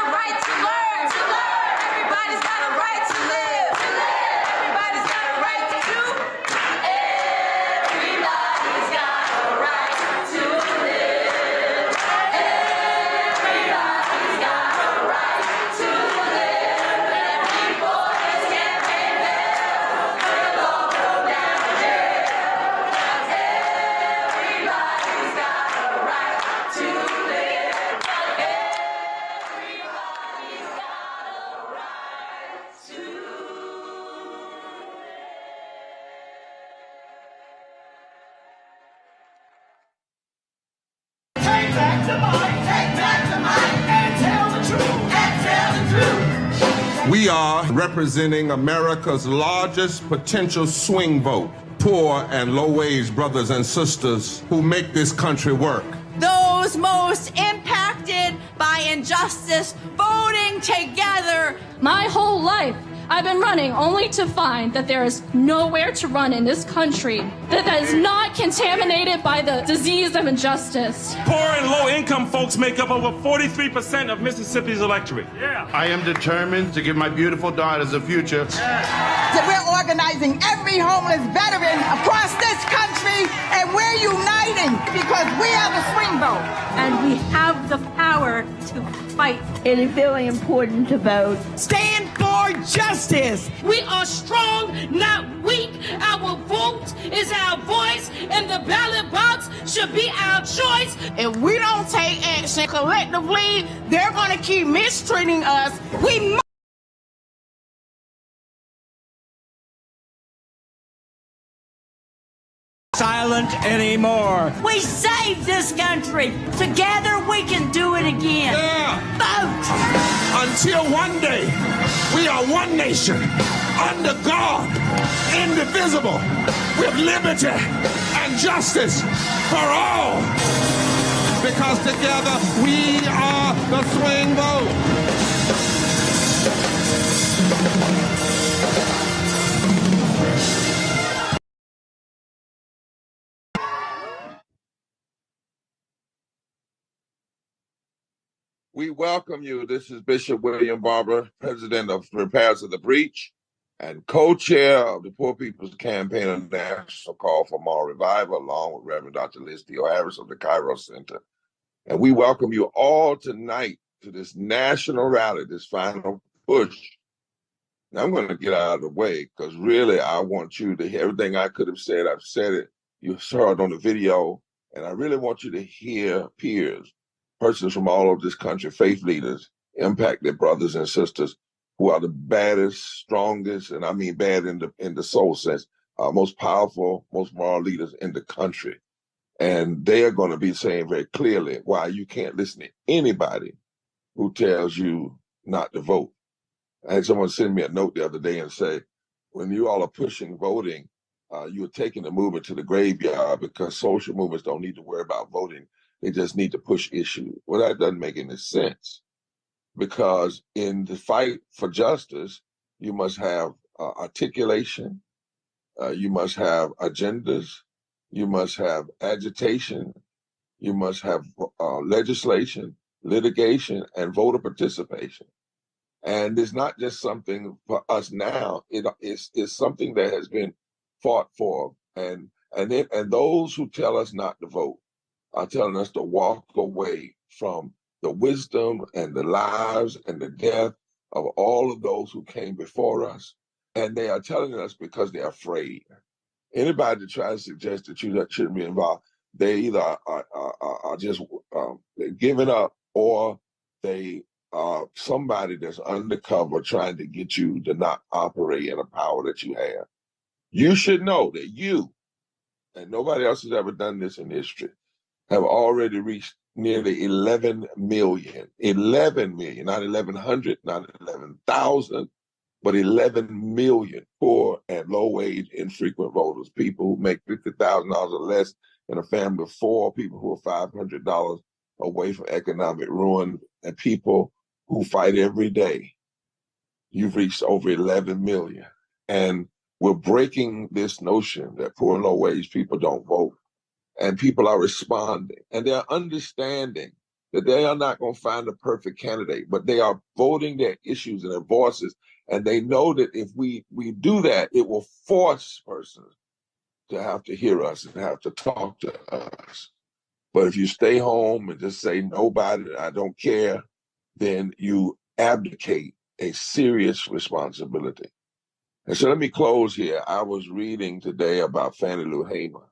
got a right to learn, to learn. Everybody's got a right to live, to live. Everybody's got a right to do. Everybody's got a right to live. Everybody's got a right to live. And people can't pay bills. We'll all go down to jail. Everybody's got a right to live. Everybody's got a right to take back the mic, and tell the truth, and tell the truth. We are representing America's largest potential swing vote, poor and low-wage brothers and sisters who make this country work. Those most impacted by injustice, voting together. My whole life, I've been running only to find that there is nowhere to run in this country that is not contaminated by the disease of injustice. Poor and low-income folks make up over 43% of Mississippi's electorate. Yeah. I am determined to give my beautiful daughters a future. We're organizing every homeless veteran across this country, and we're uniting because we are the swing vote. And we have the power to fight. It is very important to vote. Stand for justice. We are strong, not weak. Our vote is our voice, and the ballot box should be our choice. If we don't take action collectively, they're going to keep mistreating us. We silent anymore. We saved this country. Together we can do it again. Yeah. Vote. Until one day, we are one nation, under God, indivisible, with liberty and justice for all. Because together we are the swing vote. We welcome you. This is Bishop William Barber, president of Repairs of the Breach and co-chair of the Poor People's Campaign on National Call for Moral Revival, along with Reverend Dr. Liz Theoharis of the Cairo Center. And we welcome you all tonight to this national rally, this final push. Now, I'm going to get out of the way because really I want you to hear everything I could have said. I've said it. You saw it on the video. And I really want you to hear peers, persons from all over this country, faith leaders, impacted brothers and sisters who are the baddest, strongest, and I mean bad in the soul sense, most powerful, most moral leaders in the country. And they are going to be saying very clearly why you can't listen to anybody who tells you not to vote. I had someone send me a note the other day and say, when you all are pushing voting, you're taking the movement to the graveyard because social movements don't need to worry about voting. They just need to push issues. Well, that doesn't make any sense because in the fight for justice, you must have articulation, you must have agendas, you must have agitation, you must have legislation, litigation, and voter participation. And it's not just something for us now, it's something that has been fought for. And those who tell us not to vote are telling us to walk away from the wisdom and the lives and the death of all of those who came before us. And they are telling us because they're afraid. Anybody that tries to suggest that you shouldn't be involved, they either are just they're giving up, or they are somebody that's undercover trying to get you to not operate in a power that you have. You should know that you, and nobody else has ever done this in history, have already reached nearly 11 million, not 1,100, not 11,000, but 11 million poor and low-wage infrequent voters, people who make $50,000 or less in a family of four, people who are $500 away from economic ruin, and people who fight every day. You've reached over 11 million. And we're breaking this notion that poor and low-wage people don't vote. And people are responding, and they're understanding that they are not going to find the perfect candidate, but they are voting their issues and their voices. And they know that if we do that, it will force persons to have to hear us and have to talk to us. But if you stay home and just say, nobody, I don't care, then you abdicate a serious responsibility. And so let me close here. I was reading today about Fannie Lou Hamer.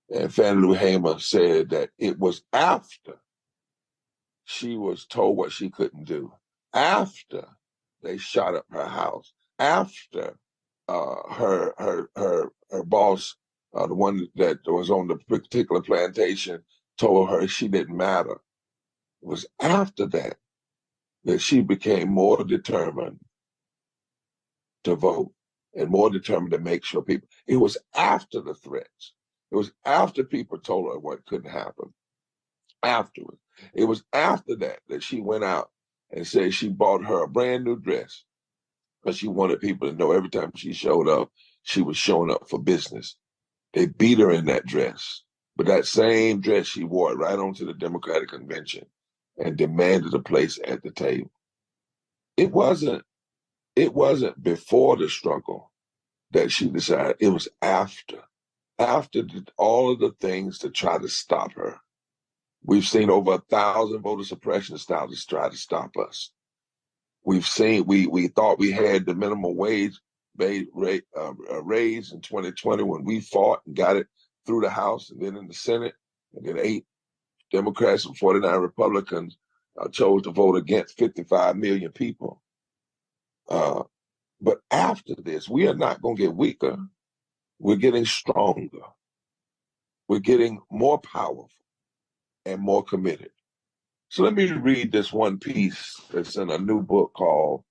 And Fannie Lou Hamer said that it was after she was told what she couldn't do, after they shot up her house, after her boss, the one that was on the particular plantation, told her she didn't matter. It was after that she became more determined to vote and more determined to make sure people. It was after the threats. It was after people told her what couldn't happen. Afterwards, it was after that she went out and said she bought her a brand new dress because she wanted people to know every time she showed up, she was showing up for business. They beat her in that dress, but that same dress she wore it right onto the Democratic convention and demanded a place at the table. It wasn't before the struggle that she decided. It was after all of the things to try to stop her. We've seen over 1,000 voter suppression stylists try to stop us. We've seen, we thought we had the minimum wage raise in 2020 when we fought and got it through the House and then in the Senate, and then 8 Democrats and 49 Republicans chose to vote against 55 million people. But after this, we are not going to get weaker. We're getting stronger. We're getting more powerful and more committed. So let me read this one piece that's in a new book called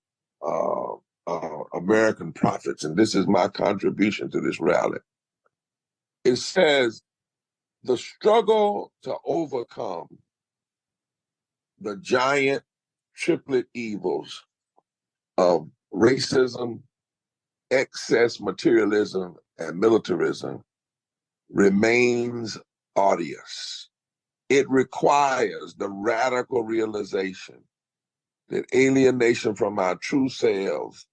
American Prophets, and this is my contribution to this rally. It says, the struggle to overcome the giant triplet evils of racism, excess materialism, and militarism remains arduous. It requires the radical realization that alienation from our true selves,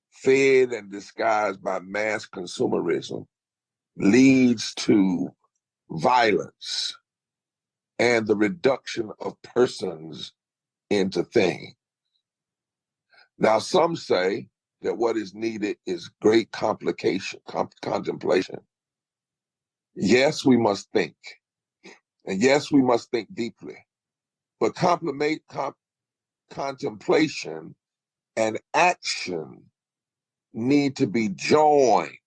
fed and disguised by mass consumerism, leads to violence and the reduction of persons into things. Now, some say that what is needed is great contemplation. Yes, we must think. And yes, we must think deeply. But contemplation and action need to be joined,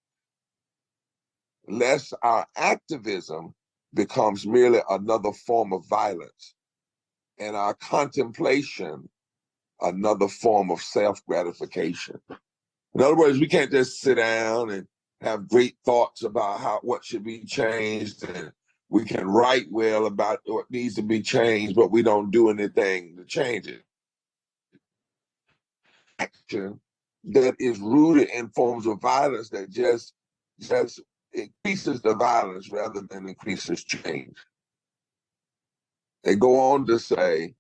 lest our activism becomes merely another form of violence and our contemplation another form of self-gratification. In other words, we can't just sit down and have great thoughts about what should be changed, and we can write well about what needs to be changed, but we don't do anything to change it. Action that is rooted in forms of violence that just increases the violence rather than increases change. They go on to say,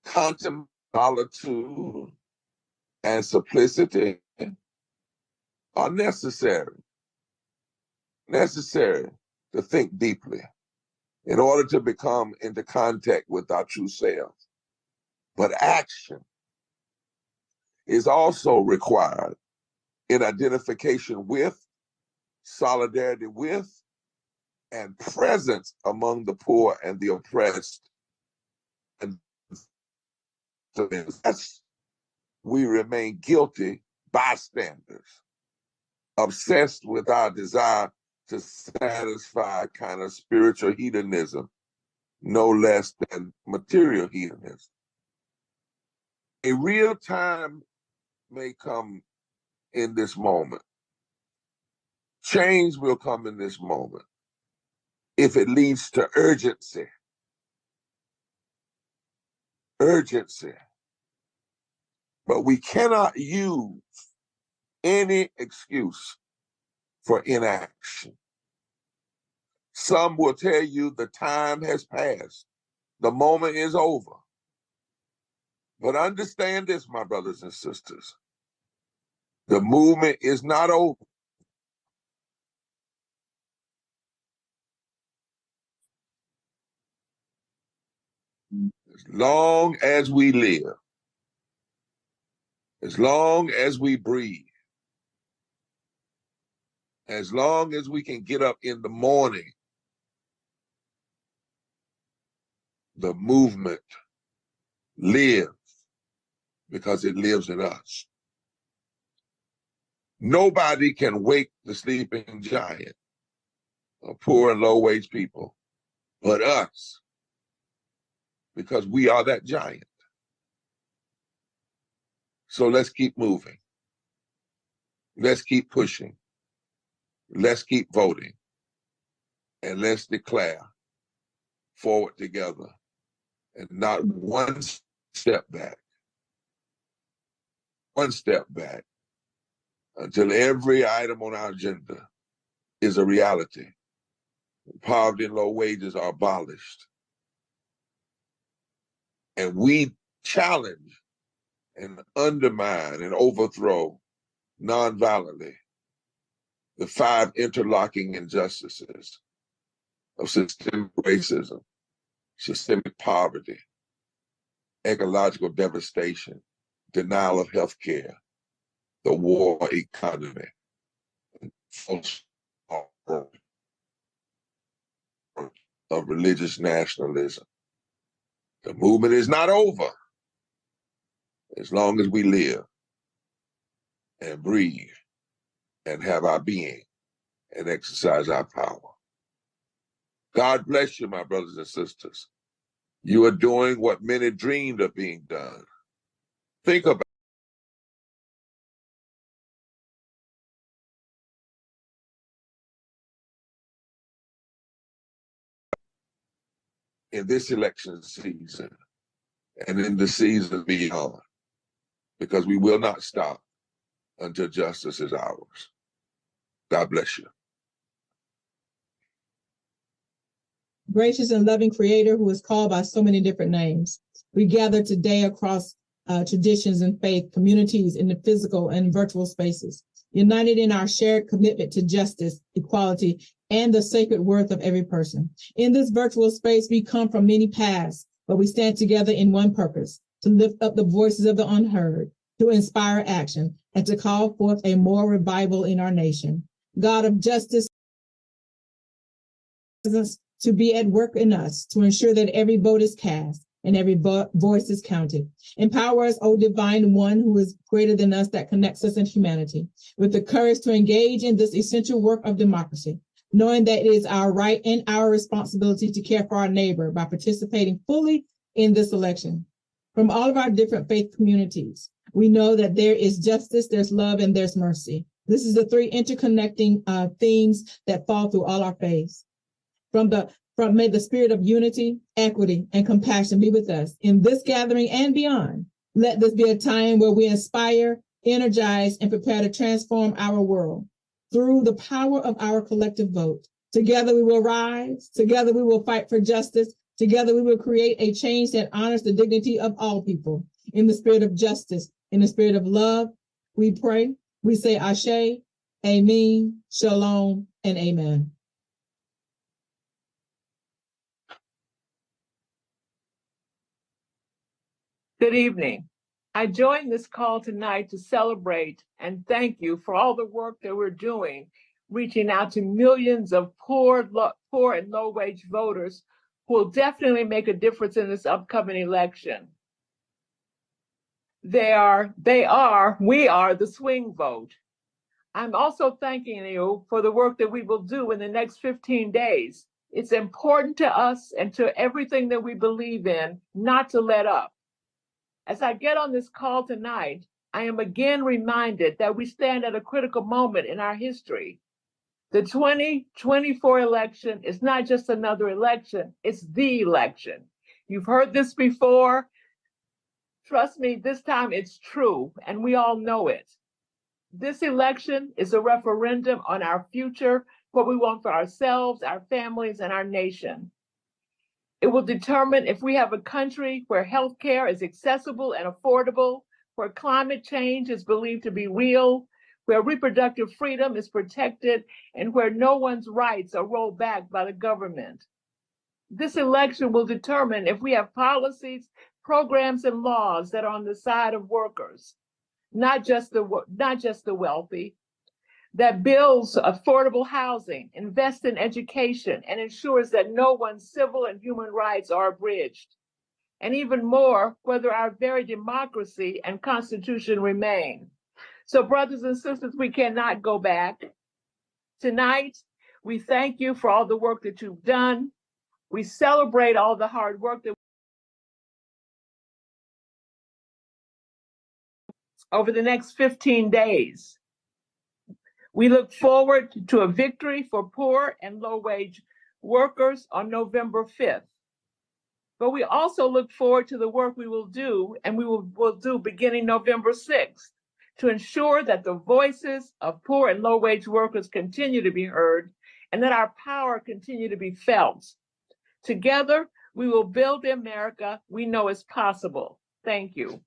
contemplation, solitude, and simplicity are necessary to think deeply in order to become into contact with our true selves. But action is also required in identification with, solidarity with, and presence among the poor and the oppressed. And we remain guilty bystanders, obsessed with our desire to satisfy kind of spiritual hedonism, no less than material hedonism. A real time may come in this moment. Change will come in this moment if it leads to urgency. Urgency. But we cannot use any excuse for inaction. Some will tell you the time has passed The moment is over. But understand this, my brothers and sisters. The movement is not over. As long as we live, as long as we breathe, as long as we can get up in the morning, the movement lives because it lives in us. Nobody can wake the sleeping giant of poor and low-wage people but us, because we are that giant. So let's keep moving. Let's keep pushing. Let's keep voting. And let's declare forward together and not one step back. One step back until every item on our agenda is a reality. Poverty and low wages are abolished. And we challenge and undermine and overthrow nonviolently the 5 interlocking injustices of systemic racism, systemic poverty, ecological devastation, denial of health care, the war economy, false of religious nationalism. The movement is not over as long as we live and breathe and have our being and exercise our power. God bless you, my brothers and sisters. You are doing what many dreamed of being done. Think about in this election season and in the season beyond, because we will not stop until justice is ours. God bless you. Gracious and loving Creator who is called by so many different names, we gather today across traditions and faith, communities in the physical and virtual spaces, united in our shared commitment to justice, equality, and the sacred worth of every person. In this virtual space, we come from many paths, but we stand together in one purpose: to lift up the voices of the unheard, to inspire action, and to call forth a more revival in our nation. God of justice, to be at work in us, to ensure that every vote is cast and every voice is counted. Empower us, O divine one who is greater than us, that connects us in humanity, with the courage to engage in this essential work of democracy, knowing that it is our right and our responsibility to care for our neighbor by participating fully in this election. From all of our different faith communities, we know that there is justice, there's love, and there's mercy. This is the 3 interconnecting themes that fall through all our faiths. May the spirit of unity, equity, and compassion be with us in this gathering and beyond. Let this be a time where we inspire, energize, and prepare to transform our world through the power of our collective vote. Together we will rise. Together we will fight for justice. Together we will create a change that honors the dignity of all people. In the spirit of justice, in the spirit of love, we pray. We say Ashe, Amen, Shalom, and Amen. Good evening. I joined this call tonight to celebrate and thank you for all the work that we're doing, reaching out to millions of poor and low-wage voters who will definitely make a difference in this upcoming election. We are the swing vote. I'm also thanking you for the work that we will do in the next 15 days. It's important to us and to everything that we believe in not to let up. As I get on this call tonight, I am again reminded that we stand at a critical moment in our history. The 2024 election is not just another election, it's the election. You've heard this before. Trust me, this time it's true, and we all know it. This election is a referendum on our future, what we want for ourselves, our families, and our nation. It will determine if we have a country where healthcare is accessible and affordable, where climate change is believed to be real, where reproductive freedom is protected, and where no one's rights are rolled back by the government. This election will determine if we have policies, programs, and laws that are on the side of workers, not just the wealthy, that builds affordable housing, invests in education, and ensures that no one's civil and human rights are abridged. And even more, whether our very democracy and Constitution remain. So, brothers and sisters, we cannot go back. Tonight, we thank you for all the work that you've done. We celebrate all the hard work that over the next 15 days. We look forward to a victory for poor and low-wage workers on November 5th. But we also look forward to the work we will do, and we will do beginning November 6th, to ensure that the voices of poor and low-wage workers continue to be heard and that our power continue to be felt. Together, we will build the America we know is possible. Thank you.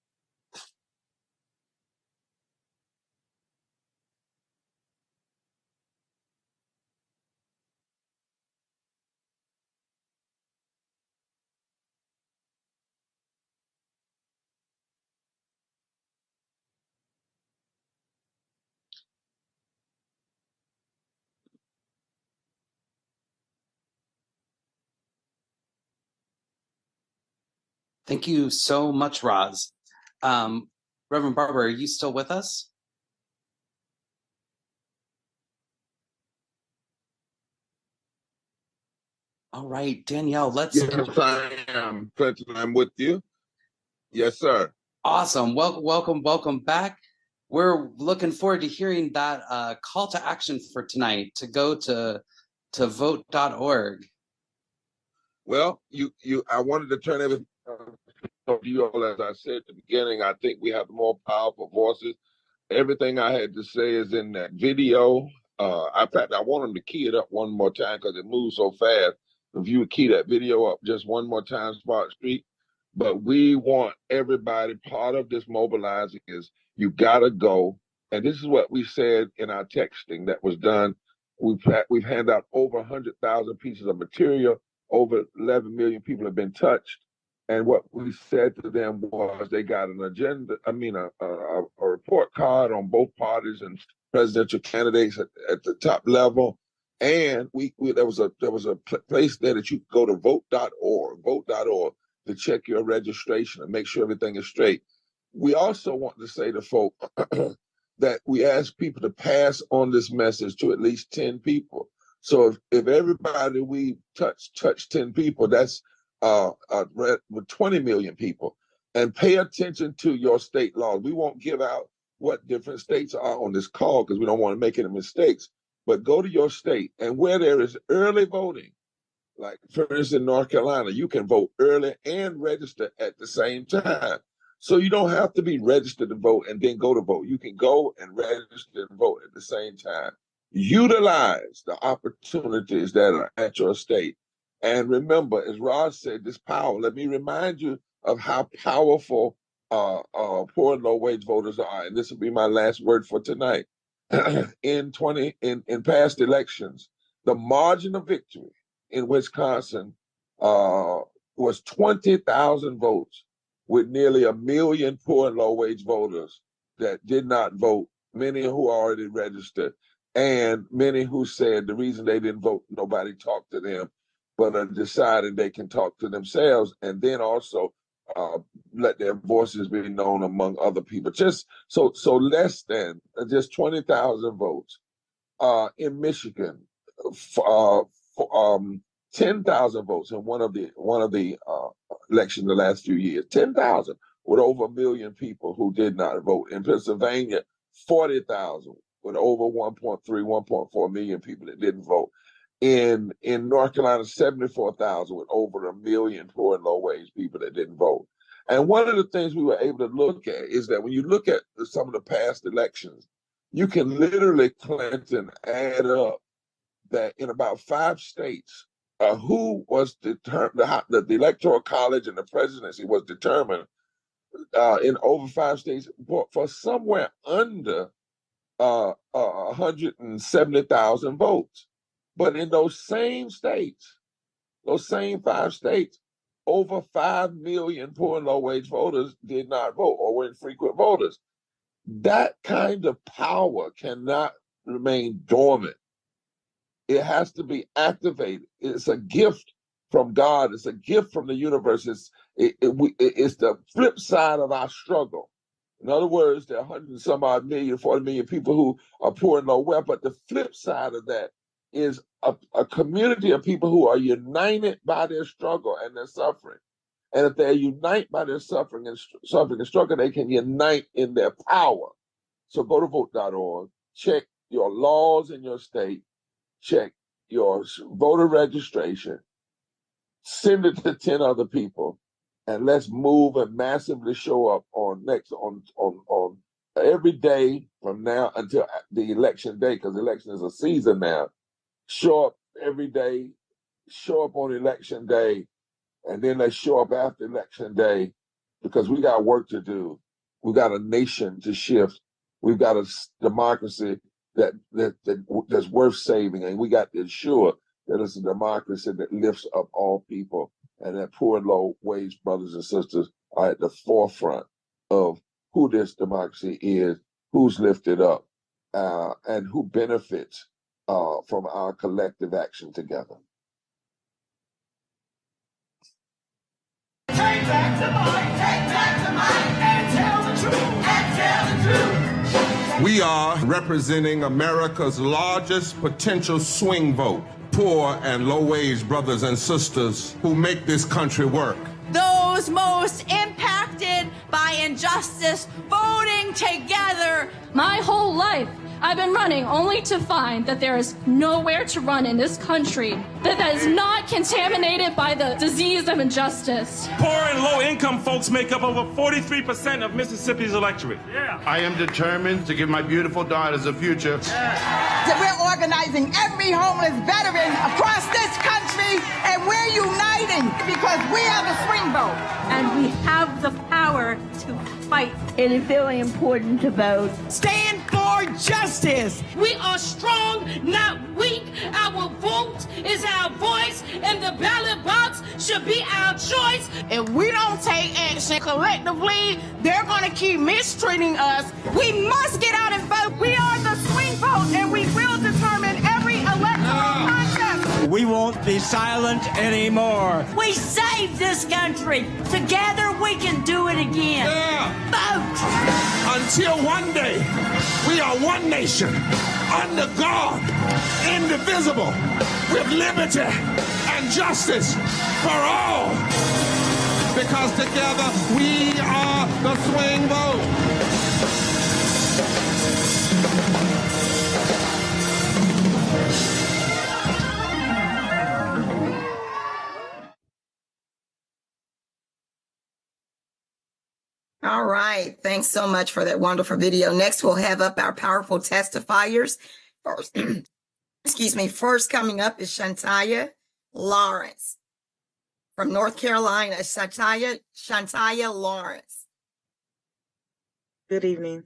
Thank you so much, Roz. Reverend Barber, are you still with us? All right, Danielle, let's... Yes, I am. Clinton, I'm with you. Yes, sir. Awesome. Welcome back. We're looking forward to hearing that call to action for tonight to go to vote.org. Well, I wanted to turn everything over to you all. As I said at the beginning, I think we have more powerful voices. Everything I had to say is in that video. In fact, I want them to key it up one more time because it moves so fast. If you would key that video up just one more time, Spark Street. But we want everybody, part of this mobilizing is you got to go. And this is what we said in our texting that was done. We've handed out over 100,000 pieces of material. Over 11 million people have been touched. And what we said to them was they got an agenda, a report card on both parties and presidential candidates at the top level. And there was a place there that you could go to vote.org to check your registration and make sure everything is straight. We also want to say to folks that we ask people to pass on this message to at least 10 people. So if everybody we touch 10 people, that's with 20 million people. And pay attention to your state laws. We won't give out what different states are on this call because we don't want to make any mistakes. But go to your state, and where there is early voting, like for instance in North Carolina, you can vote early and register at the same time. So you don't have to be registered to vote and then go to vote. You can go and register and vote at the same time. Utilize the opportunities that are at your state. And remember, as Roz said, this power, let me remind you of how powerful poor and low-wage voters are. And this will be my last word for tonight. In past elections, the margin of victory in Wisconsin was 20,000 votes, with nearly 1 million poor and low-wage voters that did not vote, many who already registered, and many who said the reason they didn't vote, nobody talked to them, but are deciding they can talk to themselves, and then also let their voices be known among other people. Just so less than just 20,000 votes. In Michigan, 10,000 votes in one of the elections the last few years. 10,000 with over 1 million people who did not vote. In Pennsylvania, 40,000 with over 1.4 million people that didn't vote. In North Carolina, 74,000 with over 1 million poor and low-wage people that didn't vote. And one of the things we were able to look at is that when you look at some of the past elections, you can literally, Clinton, add up that in about 5 states, who was determined, the Electoral College and the presidency was determined in over 5 states for somewhere under 170,000 votes. But in those same states, those same 5 states, over 5 million poor and low wage voters did not vote or were infrequent voters. That kind of power cannot remain dormant. It has to be activated. It's a gift from God. It's a gift from the universe. It's the flip side of our struggle. In other words, there are 100 and some odd million, 40 million people who are poor and low wealth. But the flip side of that is a community of people who are united by their struggle and their suffering. And if they unite by their suffering and struggle, they can unite in their power. So go to vote.org, check your laws in your state, check your voter registration, send it to 10 other people, and let's move and massively show up on every day from now until the election day, because election is a season now. Show up every day, show up on election day, and then let's show up after election day, because we got work to do. We got a nation to shift. We've got a democracy that's worth saving, and we got to ensure that it's a democracy that lifts up all people, and that poor and low wage brothers and sisters are at the forefront of who this democracy is, who's lifted up, and who benefits from our collective action together. Take back the mic, and tell the truth. We are representing America's largest potential swing vote, poor and low-wage brothers and sisters who make this country work. Those most impacted by injustice, voting together. My whole life, I've been running only to find that there is nowhere to run in this country that is not contaminated by the disease of injustice. Poor and low-income folks make up over 43% of Mississippi's electorate. I am determined to give my beautiful daughters a future. That we're organizing every homeless veteran across this country, and we're uniting because we are the swing vote. And we have the power to fight. It is very important to vote. Stand for justice. We are strong, not weak. Our vote is our voice, and the ballot box should be our choice. If we don't take action collectively, they're going to keep mistreating us. We must get out and vote. We are the swing vote, and we will determine every electoral contest. We won't be silent anymore. We saved this country. Together we can do it again. Vote! Until one day, we are one nation, under God, indivisible, with liberty and justice for all. Because together we are the swing vote. All right. Thanks so much for that wonderful video. Next, we'll have up our powerful testifiers. First, excuse me. First coming up is Shantaya Lawrence from North Carolina. Shantaya Lawrence. Good evening.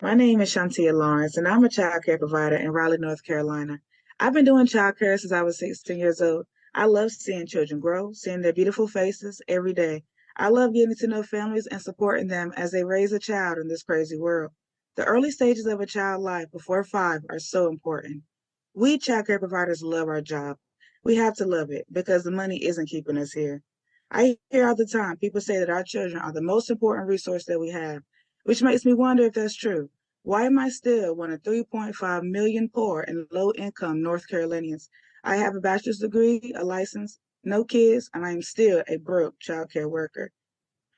My name is Shantaya Lawrence, and I'm a child care provider in Raleigh, North Carolina. I've been doing child care since I was 16 years old. I love seeing children grow, seeing their beautiful faces every day. I love getting to know families and supporting them as they raise a child in this crazy world. The early stages of a child's life before 5 are so important. We child care providers love our job. We have to love it because the money isn't keeping us here. I hear all the time people say that our children are the most important resource that we have, which makes me wonder if that's true. Why am I still one of 3.5 million poor and low-income North Carolinians? I have a bachelor's degree, a license, no kids, and I am still a broke child care worker.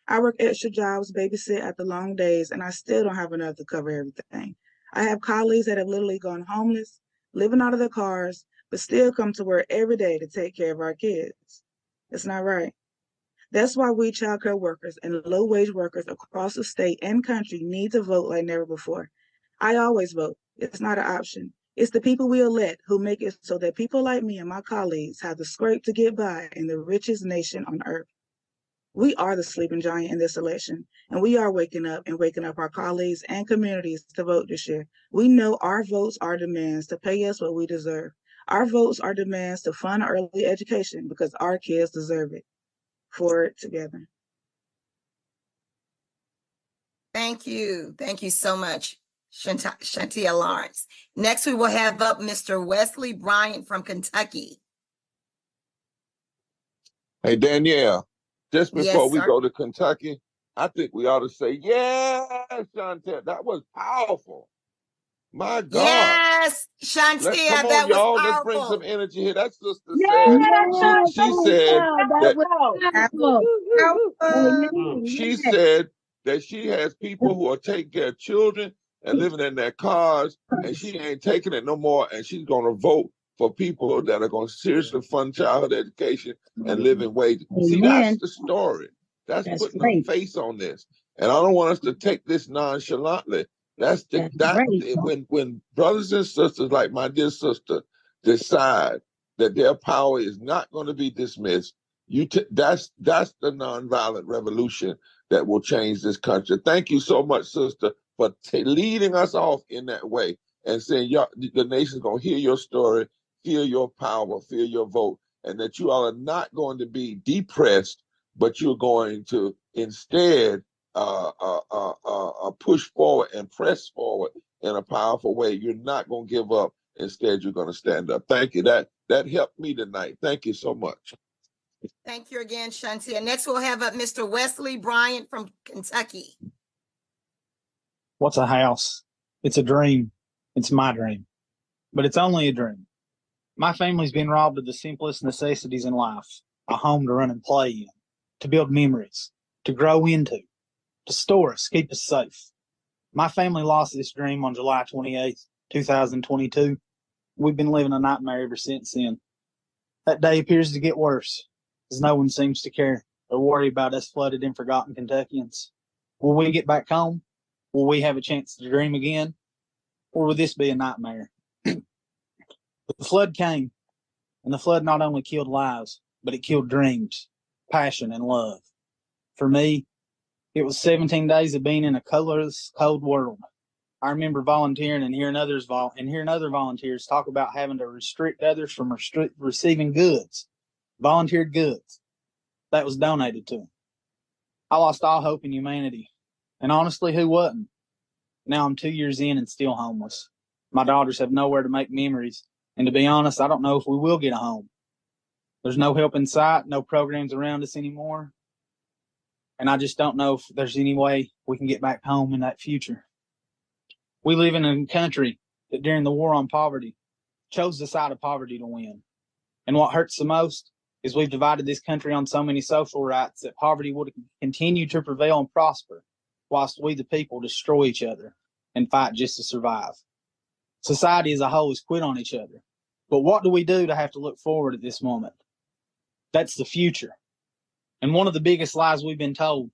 I work extra jobs, babysit after long days, and I still don't have enough to cover everything. I have colleagues that have literally gone homeless, living out of their cars, but still come to work every day to take care of our kids. It's not right. That's why we child care workers and low-wage workers across the state and country need to vote like never before. I always vote. It's not an option. It's the people we elect who make it so that people like me and my colleagues have to scrape to get by in the richest nation on earth. We are the sleeping giant in this election, and we are waking up our colleagues and communities to vote this year. We know our votes are demands to pay us what we deserve. Our votes are demands to fund early education because our kids deserve it. Forward together. Thank you. Thank you so much, Shantia Lawrence. Next, we will have up Mr. Wesley Bryant from Kentucky. Hey, Danielle, just before Yes, we sir. go to Kentucky, I think we ought to say, yeah, Chantel, that was powerful. My God. Yes, Shantia, Come on, that was y'all. Let's bring some powerful. energy here. That sister Yeah, said, she said that Amen. she said that she has people who are taking care of children and living in their cars, and she ain't taking it no more, and she's going to vote for people that are going to seriously fund childhood education and living wages. See, that's the story. That's putting a face on this. And I don't want us to take this nonchalantly. When brothers and sisters like my dear sister decide that their power is not going to be dismissed, that's the nonviolent revolution that will change this country. Thank you so much, sister, for leading us off in that way and saying the nation's going to hear your story, feel your power, feel your vote, and that you all are not going to be depressed, but you're going to instead push forward and press forward in a powerful way. You're not going to give up. Instead, you're going to stand up. Thank you. That helped me tonight. Thank you so much. Thank you again, Shantia. Next, we'll have up Mr. Wesley Bryant from Kentucky. What's a house? It's a dream. It's my dream. But it's only a dream. My family's been robbed of the simplest necessities in life. A home to run and play in, to build memories, to grow into, to store us, keep us safe. My family lost this dream on July 28th, 2022. We've been living a nightmare ever since then. That day appears to get worse, as no one seems to care or worry about us flooded and forgotten Kentuckians. Will we get back home? Will we have a chance to dream again? Or will this be a nightmare? The flood came, and the flood not only killed lives, but it killed dreams, passion, and love. For me, it was 17 days of being in a colorless, cold world. I remember volunteering and hearing other volunteers talk about having to restrict others from receiving goods, volunteered goods, that was donated to them. I lost all hope in humanity. And honestly, who wasn't? Now I'm 2 years in and still homeless. My daughters have nowhere to make memories. And to be honest, I don't know if we will get a home. There's no help in sight, no programs around us anymore. And I just don't know if there's any way we can get back home in that future. We live in a country that during the war on poverty chose the side of poverty to win. And what hurts the most is we've divided this country on so many social rights that poverty would continue to prevail and prosper, whilst we the people destroy each other and fight just to survive. Society as a whole has quit on each other. But what do we do to have to look forward at this moment? That's the future. And one of the biggest lies we've been told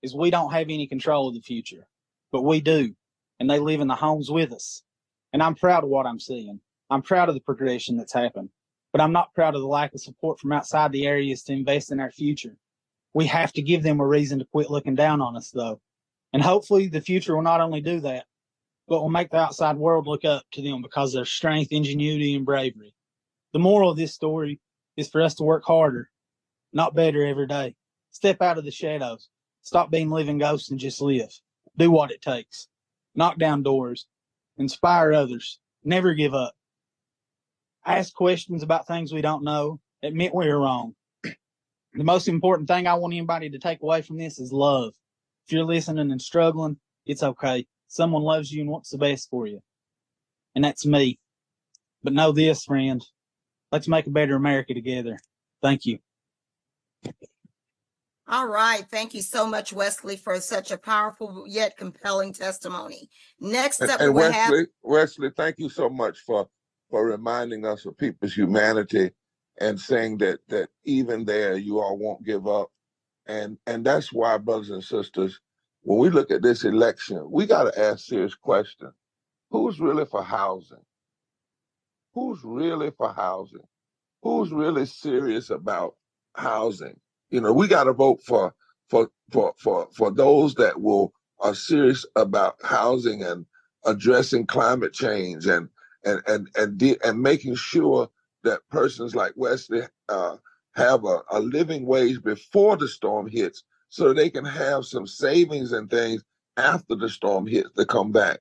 is we don't have any control of the future, but we do. And they live in the homes with us. And I'm proud of what I'm seeing. I'm proud of the progression that's happened, but I'm not proud of the lack of support from outside the areas to invest in our future. We have to give them a reason to quit looking down on us, though. And hopefully the future will not only do that, but will make the outside world look up to them because of their strength, ingenuity, and bravery. The moral of this story is for us to work harder, not better every day. Step out of the shadows. Stop being living ghosts and just live. Do what it takes. Knock down doors. Inspire others. Never give up. Ask questions about things we don't know. Admit we're wrong. The most important thing I want anybody to take away from this is love. If you're listening and struggling, it's okay. Someone loves you and wants the best for you. And that's me. But know this, friend. Let's make a better America together. Thank you. All right. Thank you so much, Wesley, for such a powerful yet compelling testimony. Next up, we will have... Wesley, thank you so much for reminding us of people's humanity and saying that even there, you all won't give up. And that's why, brothers and sisters, when we look at this election, we got to ask serious questions. Who's really for housing? who's really for housing? Who's really serious about housing? You know, we got to vote for those that are serious about housing and addressing climate change and making sure that persons like Wesley have a living wage before the storm hits, so they can have some savings and things after the storm hits to come back.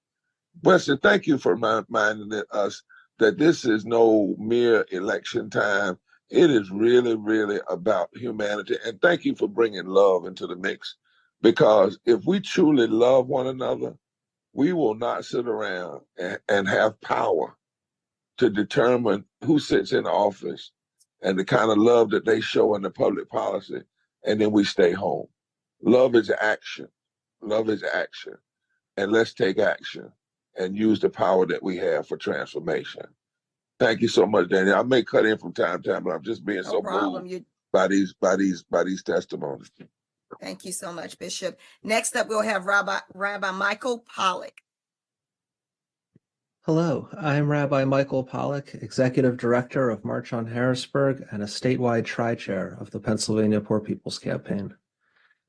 Wesley, thank you for reminding us that this is no mere election time. It is really, really about humanity. And thank you for bringing love into the mix. Because if we truly love one another, we will not sit around and have power to determine who sits in office and the kind of love that they show in the public policy, and then we stay home. Love is action. Love is action. And let's take action and use the power that we have for transformation. Thank you so much, Daniel. I may cut in from time to time, but I'm just being so moved by these testimonies. Thank you so much, Bishop. Next up, we'll have Rabbi Michael Pollack. Hello, I'm Rabbi Michael Pollack, Executive Director of March on Harrisburg and a statewide tri-chair of the Pennsylvania Poor People's Campaign.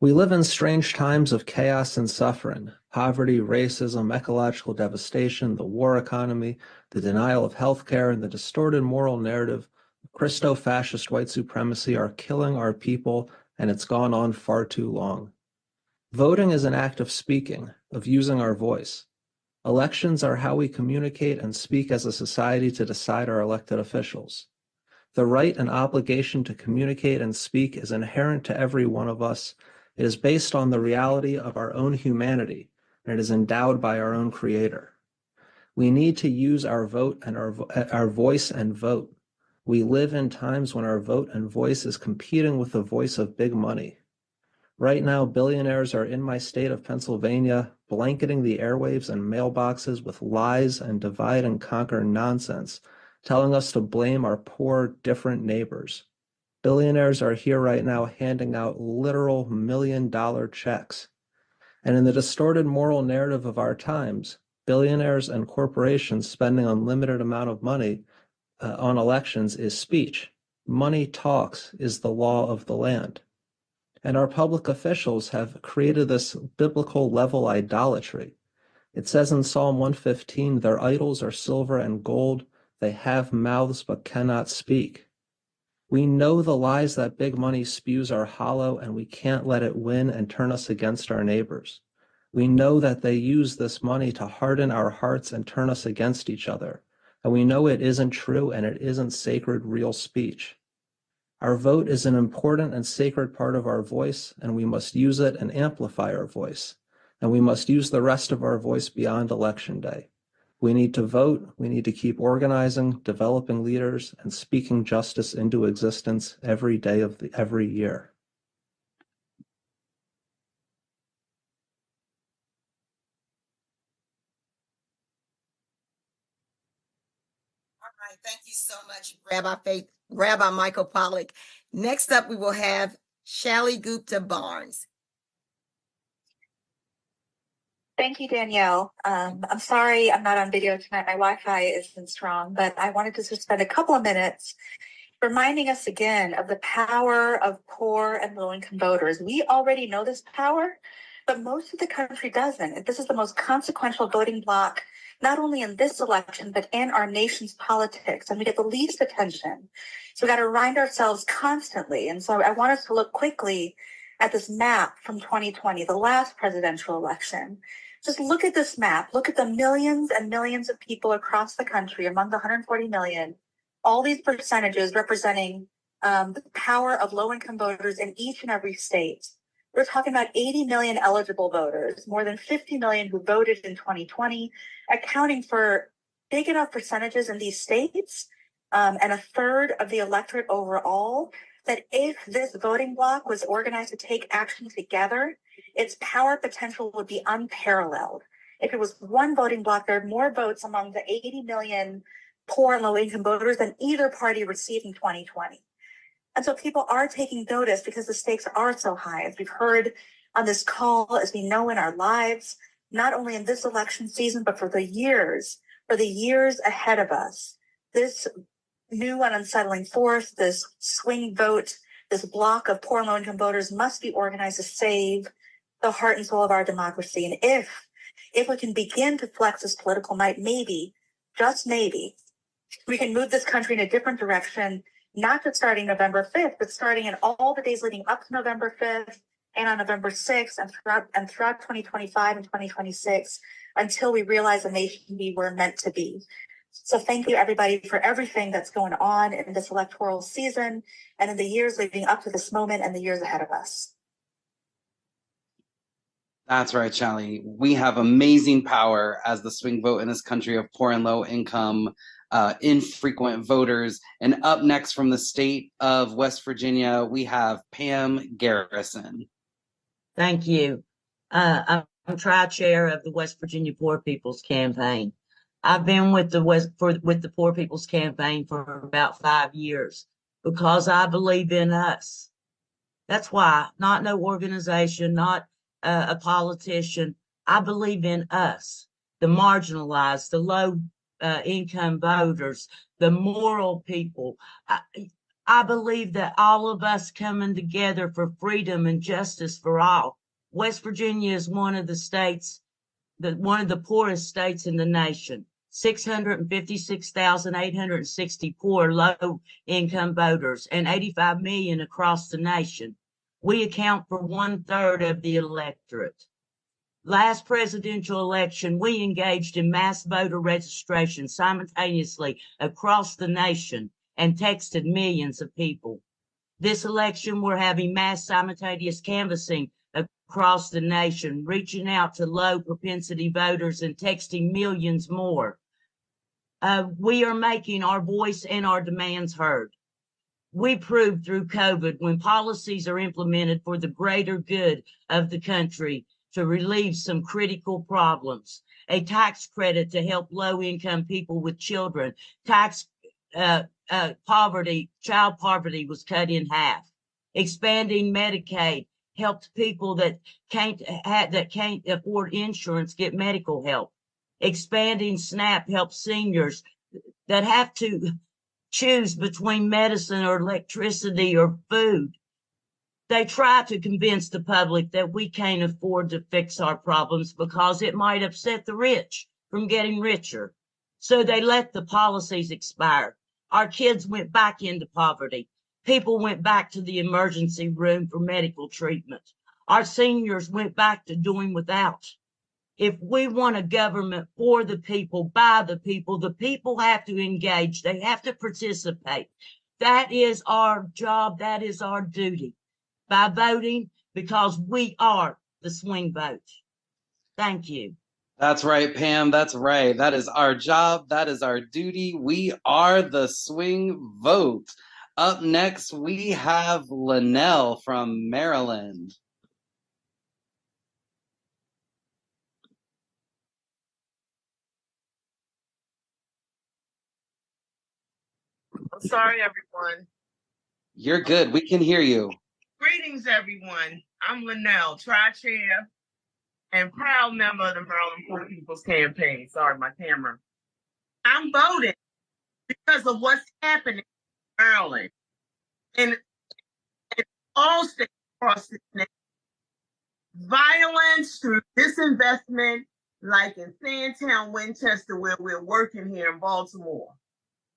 We live in strange times of chaos and suffering, poverty, racism, ecological devastation, the war economy, the denial of healthcare, and the distorted moral narrative of Christo-fascist white supremacy are killing our people, and it's gone on far too long. Voting is an act of speaking, of using our voice. Elections are how we communicate and speak as a society to decide our elected officials. The right and obligation to communicate and speak is inherent to every one of us. It is based on the reality of our own humanity, and it is endowed by our own Creator. We need to use our vote and our voice and vote. We live in times when our vote and voice is competing with the voice of big money. Right now, billionaires are in my state of Pennsylvania, blanketing the airwaves and mailboxes with lies and divide and conquer nonsense, telling us to blame our poor, different neighbors. Billionaires are here right now handing out literal million-dollar checks. And in the distorted moral narrative of our times, billionaires and corporations spending unlimited amount of money on elections is speech. Money talks is the law of the land. And our public officials have created this biblical level idolatry. It says in Psalm 115, their idols are silver and gold. They have mouths but cannot speak. We know the lies that big money spews are hollow, and we can't let it win and turn us against our neighbors. We know that they use this money to harden our hearts and turn us against each other. And we know it isn't true and it isn't sacred, real speech. Our vote is an important and sacred part of our voice, and we must use it and amplify our voice. And we must use the rest of our voice beyond Election Day. We need to vote, we need to keep organizing, developing leaders, and speaking justice into existence every day of every year. All right, thank you so much, Rabbi Michael Pollack. Next up, we will have Shally Gupta Barnes. Thank you, Danielle. I'm sorry I'm not on video tonight. My Wi-Fi isn't strong, but I wanted to just spend a couple of minutes reminding us again of the power of poor and low-income voters. We already know this power, but most of the country doesn't. This is the most consequential voting bloc, not only in this election, but in our nation's politics, and we get the least attention. So we got to remind ourselves constantly. And so I want us to look quickly at this map from 2020, the last presidential election. Just look at this map. Look at the millions and millions of people across the country, among the 140 million, all these percentages representing the power of low-income voters in each and every state. We're talking about 80 million eligible voters, more than 50 million who voted in 2020, accounting for big enough percentages in these states, and a third of the electorate overall, that if this voting bloc was organized to take action together, its power potential would be unparalleled. If it was one voting bloc, there are more votes among the 80 million poor and low-income voters than either party received in 2020. And so people are taking notice because the stakes are so high. As we've heard on this call, as we know in our lives, not only in this election season, but for the years ahead of us, This new and unsettling force, this swing vote, this block of poor and low-income voters must be organized to save the heart and soul of our democracy. And if we can begin to flex this political might, maybe, just maybe, we can move this country in a different direction, not just starting November 5th, but starting in all the days leading up to November 5th and on November 6th and throughout 2025 and 2026 until we realize the nation we were meant to be. So thank you, everybody, for everything that's going on in this electoral season and in the years leading up to this moment and the years ahead of us. That's right, Shelly. We have amazing power as the swing vote in this country of poor and low income, infrequent voters. And up next from the state of West Virginia, we have Pam Garrison. Thank you. I'm tri-chair of the West Virginia Poor People's Campaign. I've been with the Poor People's Campaign for about 5 years because I believe in us. That's why, not no organization, not a politician. I believe in us, the marginalized, the low income voters, the moral people. I believe that all of us coming together for freedom and justice for all. West Virginia is one of the states, one of the poorest states in the nation. 656,860 poor low-income voters and 85 million across the nation. We account for 1/3 of the electorate. Last presidential election, we engaged in mass voter registration simultaneously across the nation and texted millions of people. This election, we're having mass simultaneous canvassing across the nation, reaching out to low propensity voters and texting millions more. We are making our voice and our demands heard. We proved through COVID when policies are implemented for the greater good of the country to relieve some critical problems. A tax credit to help low-income people with children. Child poverty was cut in half. Expanding Medicaid helped people that can't afford insurance get medical help. Expanding SNAP helps seniors that have to choose between medicine or electricity or food. They try to convince the public that we can't afford to fix our problems because it might upset the rich from getting richer. So they let the policies expire. Our kids went back into poverty. People went back to the emergency room for medical treatment. Our seniors went back to doing without. If we want a government for the people, by the people have to engage. They have to participate. That is our job. That is our duty. By voting, because we are the swing vote. Thank you. That's right, Pam. That's right. That is our job. That is our duty. We are the swing vote. Up next, we have Linnell from Maryland. I'm sorry, everyone. You're good. We can hear you. Greetings, everyone. I'm Linnell, tri-chair and proud member of the Maryland Poor People's Campaign. Sorry, my camera. I'm voting because of what's happening in Maryland and all states across the nation. Violence through disinvestment, like in Sandtown, Winchester, where we're working here in Baltimore,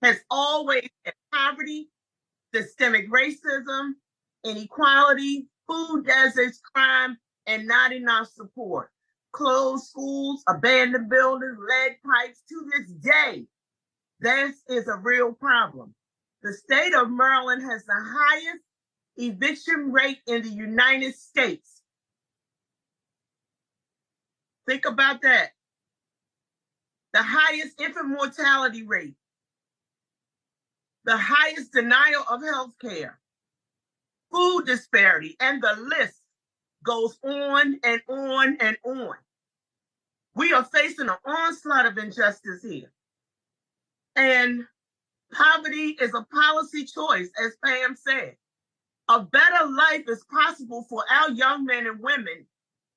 has always had poverty, systemic racism, inequality, food deserts, crime, and not enough support. Closed schools, abandoned buildings, lead pipes. To this day, this is a real problem. The state of Maryland has the highest eviction rate in the United States. Think about that. The highest infant mortality rate. The highest denial of health care. Food disparity, and the list goes on and on and on. We are facing an onslaught of injustice here. And poverty is a policy choice, as Pam said. A better life is possible for our young men and women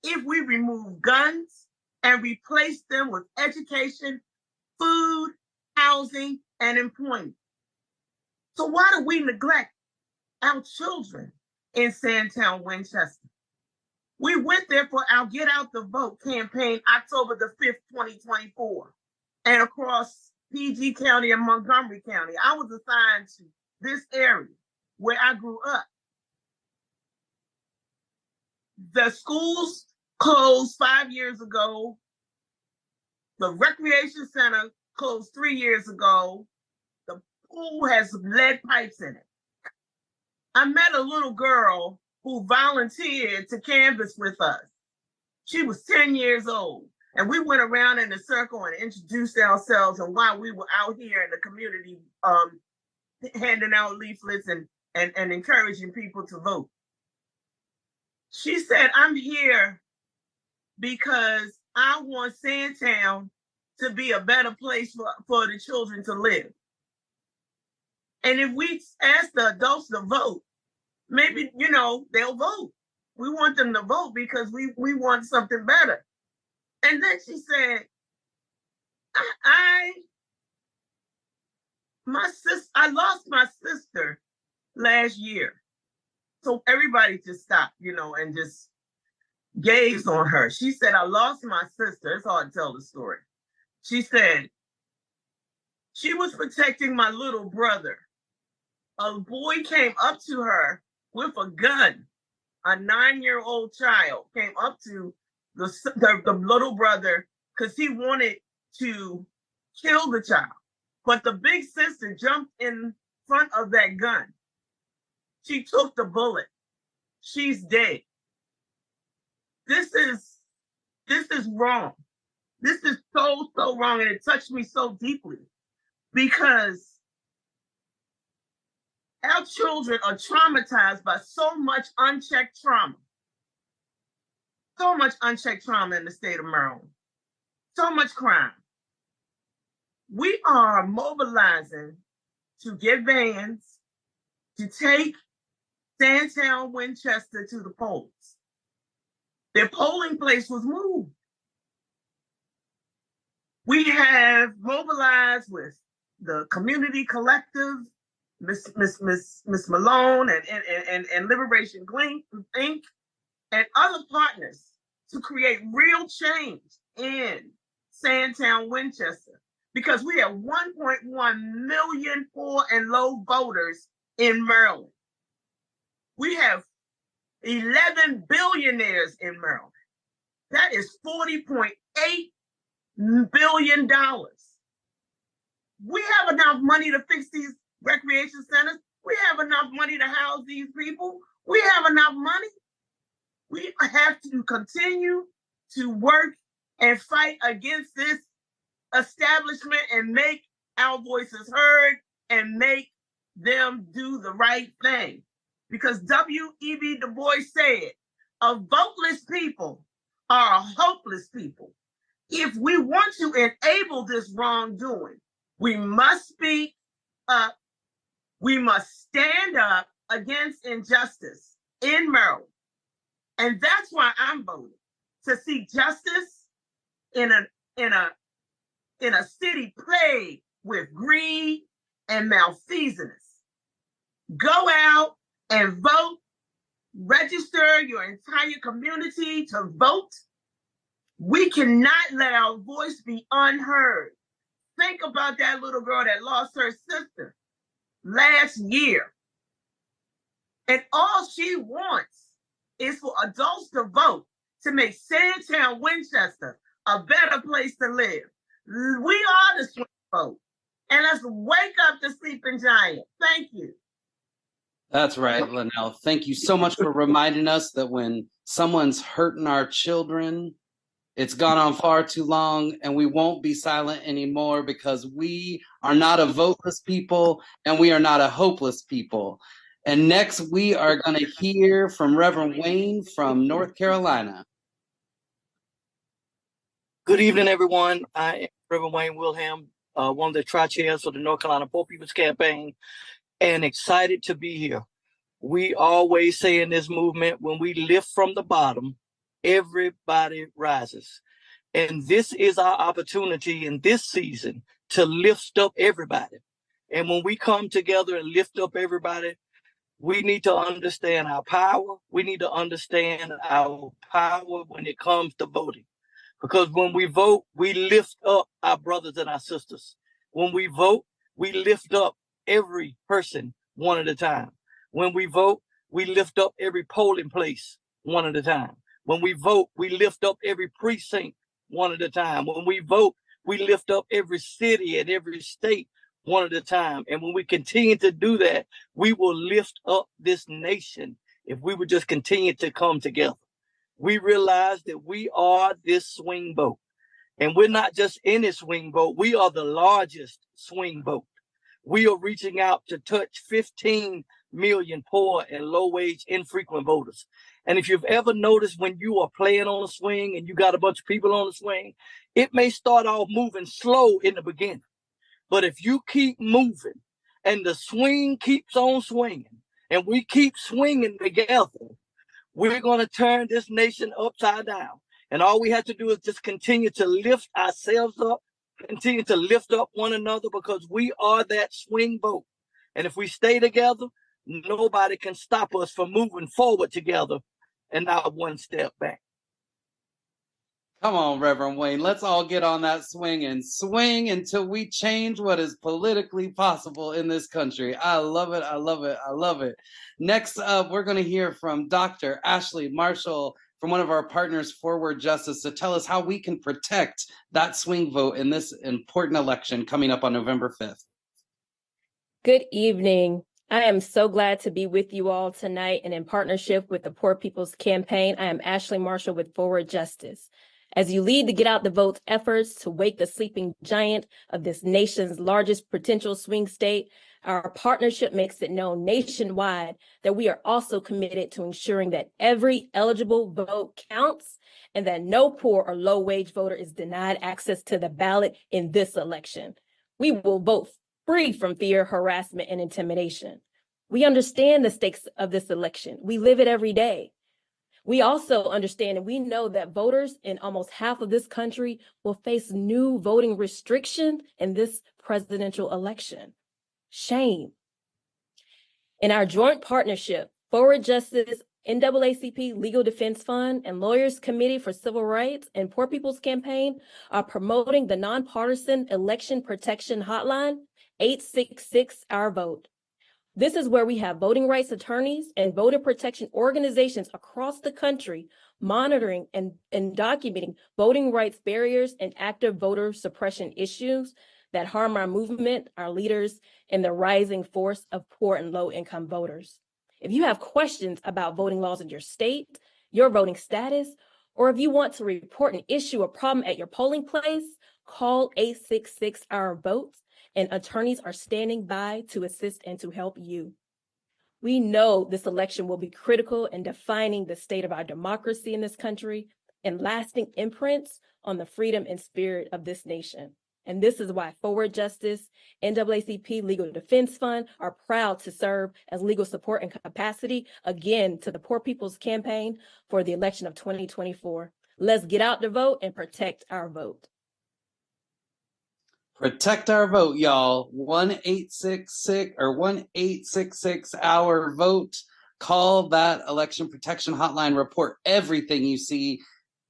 if we remove guns and replace them with education, food, housing, and employment. So why do we neglect our children in Sandtown, Winchester? We went there for our Get Out the Vote campaign October the 5th, 2024, and across PG County and Montgomery County. I was assigned to this area where I grew up. The schools closed 5 years ago. The recreation center closed 3 years ago. The pool has lead pipes in it. I met a little girl who volunteered to canvass with us. She was 10 years old, and we went around in a circle and introduced ourselves and why we were out here in the community handing out leaflets and encouraging people to vote. She said, I'm here because I want Sandtown to be a better place for the children to live. And if we ask the adults to vote, maybe, they'll vote. We want them to vote because we want something better. And then she said, I lost my sister last year. So everybody just stopped, and just gazed on her. She said, I lost my sister. It's hard to tell the story. She said, she was protecting my little brother. A boy came up to her with a gun. A 9-year-old child came up to the little brother because he wanted to kill the child. But the big sister jumped in front of that gun. She took the bullet. She's dead. This is wrong. This is so wrong, and it touched me so deeply because our children are traumatized by so much unchecked trauma. So much unchecked trauma in the state of Maryland. So much crime. We are mobilizing to get vans to take Sandtown, Winchester to the polls. Their polling place was moved. We have mobilized with the Community Collective, Miss Malone and Liberation Inc. and other partners to create real change in Sandtown, Winchester, because we have 1.1 million poor and low voters in Maryland. We have 11 billionaires in Maryland. That is $40.8 billion. We have enough money to fix these recreation centers. We have enough money to house these people. We have enough money. We have to continue to work and fight against this establishment and make our voices heard and make them do the right thing. Because W.E.B. Du Bois said, a voteless people are a hopeless people. If we want to enable this wrongdoing, we must speak up. We must stand up against injustice in Maryland. And that's why I'm voting, to see justice in a city plagued with greed and malfeasance. Go out and vote. Register your entire community to vote. We cannot let our voice be unheard. Think about that little girl that lost her sister last year. And all she wants is for adults to vote to make Sandtown, Winchester a better place to live. We are the swing vote. And let's wake up the sleeping giant. Thank you. That's right, Linnell. Thank you so much for reminding us that when someone's hurting our children, it's gone on far too long, and we won't be silent anymore because we are not a voteless people and we are not a hopeless people. And next, we are going to hear from Reverend Wayne from North Carolina. Good evening, everyone. I am Reverend Wayne Wilhelm, one of the tri-chairs for the North Carolina Poor People's Campaign, and excited to be here. We always say in this movement, when we lift from the bottom, everybody rises. And this is our opportunity in this season to lift up everybody. And when we come together and lift up everybody, we need to understand our power. We need to understand our power when it comes to voting. Because when we vote, we lift up our brothers and our sisters. When we vote, we lift up every person one at a time. When we vote, we lift up every polling place one at a time. When we vote, we lift up every precinct one at a time. When we vote, we lift up every city and every state one at a time. And when we continue to do that, we will lift up this nation if we would just continue to come together. We realize that we are this swing vote. And we're not just in this swing vote, we are the largest swing vote. We are reaching out to touch 15 million poor and low-wage infrequent voters. And if you've ever noticed when you are playing on a swing and you got a bunch of people on the swing, it may start off moving slow in the beginning. But if you keep moving and the swing keeps on swinging and we keep swinging together, we're going to turn this nation upside down. And all we have to do is just continue to lift ourselves up, continue to lift up one another, because we are that swing vote. And if we stay together, nobody can stop us from moving forward together and not one step back. Come on, Reverend Wayne. Let's all get on that swing and swing until we change what is politically possible in this country. I love it. I love it. I love it. Next up, we're going to hear from Dr. Ashley Marshall from one of our partners, Forward Justice, to tell us how we can protect that swing vote in this important election coming up on November 5th. Good evening. I am so glad to be with you all tonight, and in partnership with the Poor People's Campaign. I am Ashley Marshall with Forward Justice. As you lead the Get Out the Vote efforts to wake the sleeping giant of this nation's largest potential swing state, our partnership makes it known nationwide that we are also committed to ensuring that every eligible vote counts and that no poor or low-wage voter is denied access to the ballot in this election. We will vote free from fear, harassment, and intimidation. We understand the stakes of this election. We live it every day. We also understand and we know that voters in almost half of this country will face new voting restriction in this presidential election. Shame. In our joint partnership, Forward Justice, NAACP Legal Defense Fund, and Lawyers Committee for Civil Rights and Poor People's Campaign are promoting the nonpartisan election protection hotline, 866 Our Vote. This is where we have voting rights attorneys and voter protection organizations across the country monitoring and documenting voting rights barriers and active voter suppression issues that harm our movement, our leaders, and the rising force of poor and low-income voters. If you have questions about voting laws in your state, your voting status, or if you want to report an issue or problem at your polling place, call 866 Our Vote. And attorneys are standing by to assist and to help you. We know this election will be critical in defining the state of our democracy in this country and lasting imprints on the freedom and spirit of this nation. And this is why Forward Justice, NAACP Legal Defense Fund are proud to serve as legal support and capacity again to the Poor People's Campaign for the election of 2024. Let's get out the vote and protect our vote. Protect our vote, y'all. 1-866 Our Vote. Call that election protection hotline. Report everything you see,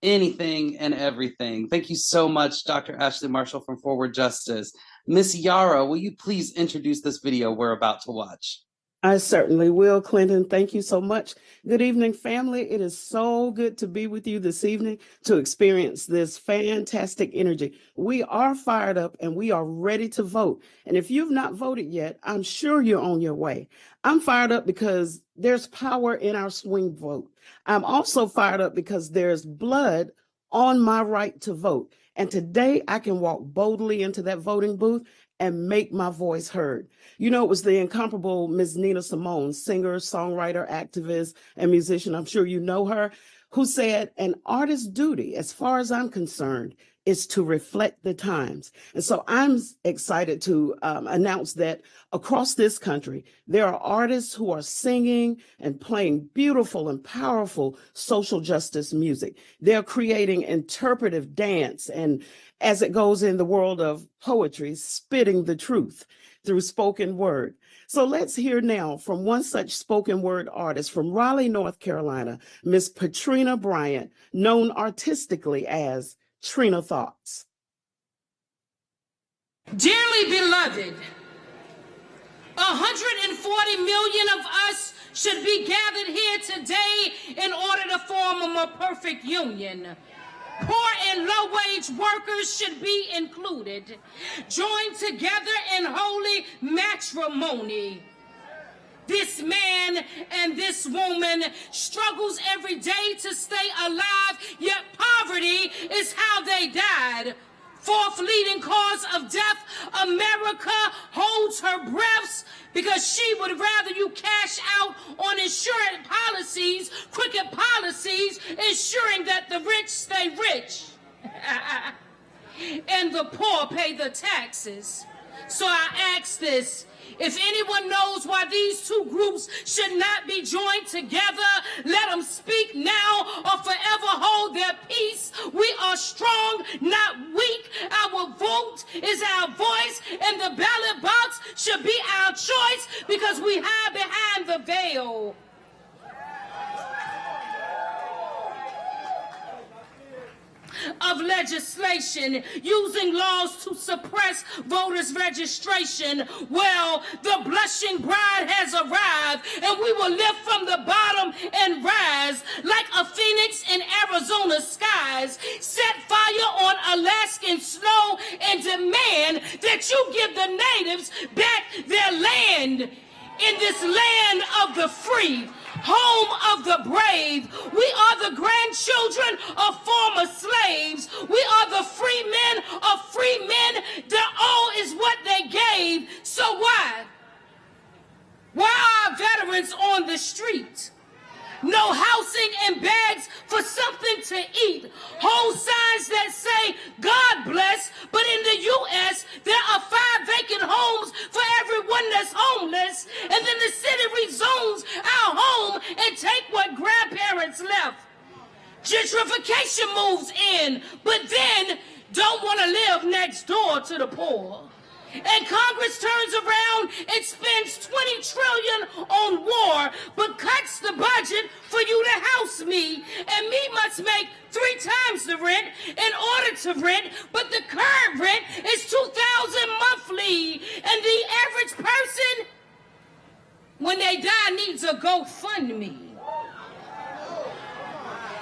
anything and everything. Thank you so much, Dr. Ashley Marshall from Forward Justice. Miss Yara, will you please introduce this video we're about to watch? I certainly will, Clinton. Thank you so much. Good evening, family. It is so good to be with you this evening to experience this fantastic energy. We are fired up and we are ready to vote. And if you've not voted yet, I'm sure you're on your way. I'm fired up because there's power in our swing vote. I'm also fired up because there's blood on my right to vote. And today I can walk boldly into that voting booth and make my voice heard. You know, it was the incomparable Ms. Nina Simone, singer, songwriter, activist, and musician, I'm sure you know her, who said, an artist's duty, as far as I'm concerned, is to reflect the times. And so I'm excited to announce that across this country, there are artists who are singing and playing beautiful and powerful social justice music. They're creating interpretive dance and, as it goes in the world of poetry, spitting the truth through spoken word. So let's hear now from one such spoken word artist from Raleigh, North Carolina, Miss Patrina Bryant, known artistically as Trina Thoughts. Dearly beloved, 140 million of us should be gathered here today in order to form a more perfect union. Poor and low-wage workers should be included, joined together in holy matrimony. This man and this woman struggles every day to stay alive, yet poverty is how they died. Fourth leading cause of death, America holds her breaths because she would rather you cash out on insurance policies, crooked policies, ensuring that the rich stay rich and the poor pay the taxes. So I ask this, if anyone knows why these two groups should not be joined together, let them speak now or forever hold their peace. We are strong, not weak. Our vote is our voice, and the ballot box should be our choice because we hide behind the veil. Of legislation using laws to suppress voters' registration. Well, the blushing bride has arrived, and we will lift from the bottom and rise like a phoenix in Arizona skies. Set fire on Alaskan snow and demand that you give the natives back their land. In this land of the free, home of the brave, we are the grandchildren of former slaves. We are the free men of free men. Their all is what they gave. So why? Why are veterans on the street? No housing and bags for something to eat. Whole signs that say, God bless, but in the U.S., there are 5 vacant homes for everyone that's homeless, and then the city rezones our home and take what grandparents left. Gentrification moves in, but then don't want to live next door to the poor. And Congress turns around and spends $20 trillion on war, but cuts the budget for you to house me. And me must make 3 times the rent in order to rent, but the current rent is $2,000 monthly. And the average person, when they die, needs a GoFundMe.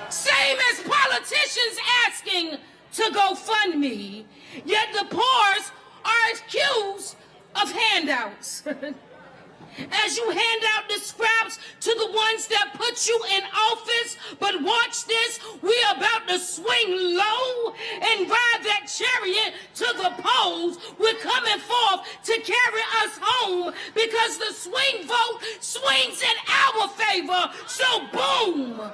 Same as politicians asking to GoFundMe, yet the poor's are accused of handouts. As you hand out the scraps to the ones that put you in office, but watch this, we're about to swing low and ride that chariot to the polls. We're coming forth to carry us home because the swing vote swings in our favor. So boom!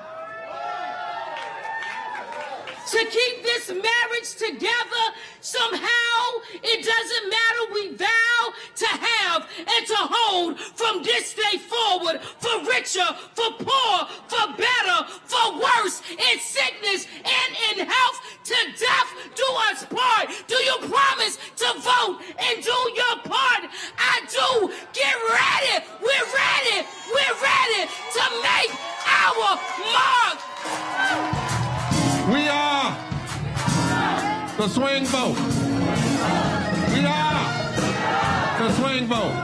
To keep this marriage together, somehow it doesn't matter, we vow to have and to hold from this day forward, for richer, for poor, for better, for worse, in sickness and in health, to death do us part. Do you promise to vote and do your part? I do. Get ready. We're ready. We're ready to make our mark. We are the swing vote. We are the swing vote.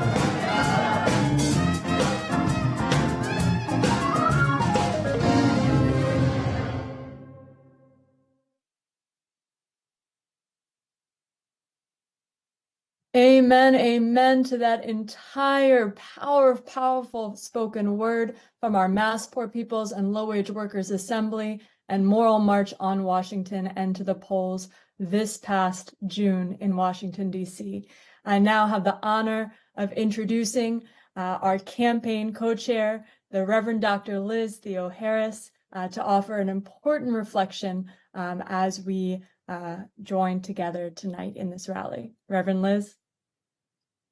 Amen, amen to that entire powerful spoken word from our Mass Poor Peoples and Low-Wage Workers Assembly and Moral March on Washington and to the polls this past June in Washington, D.C. I now have the honor of introducing our campaign co-chair, the Reverend Dr. Liz Theoharis, to offer an important reflection as we join together tonight in this rally. Reverend Liz?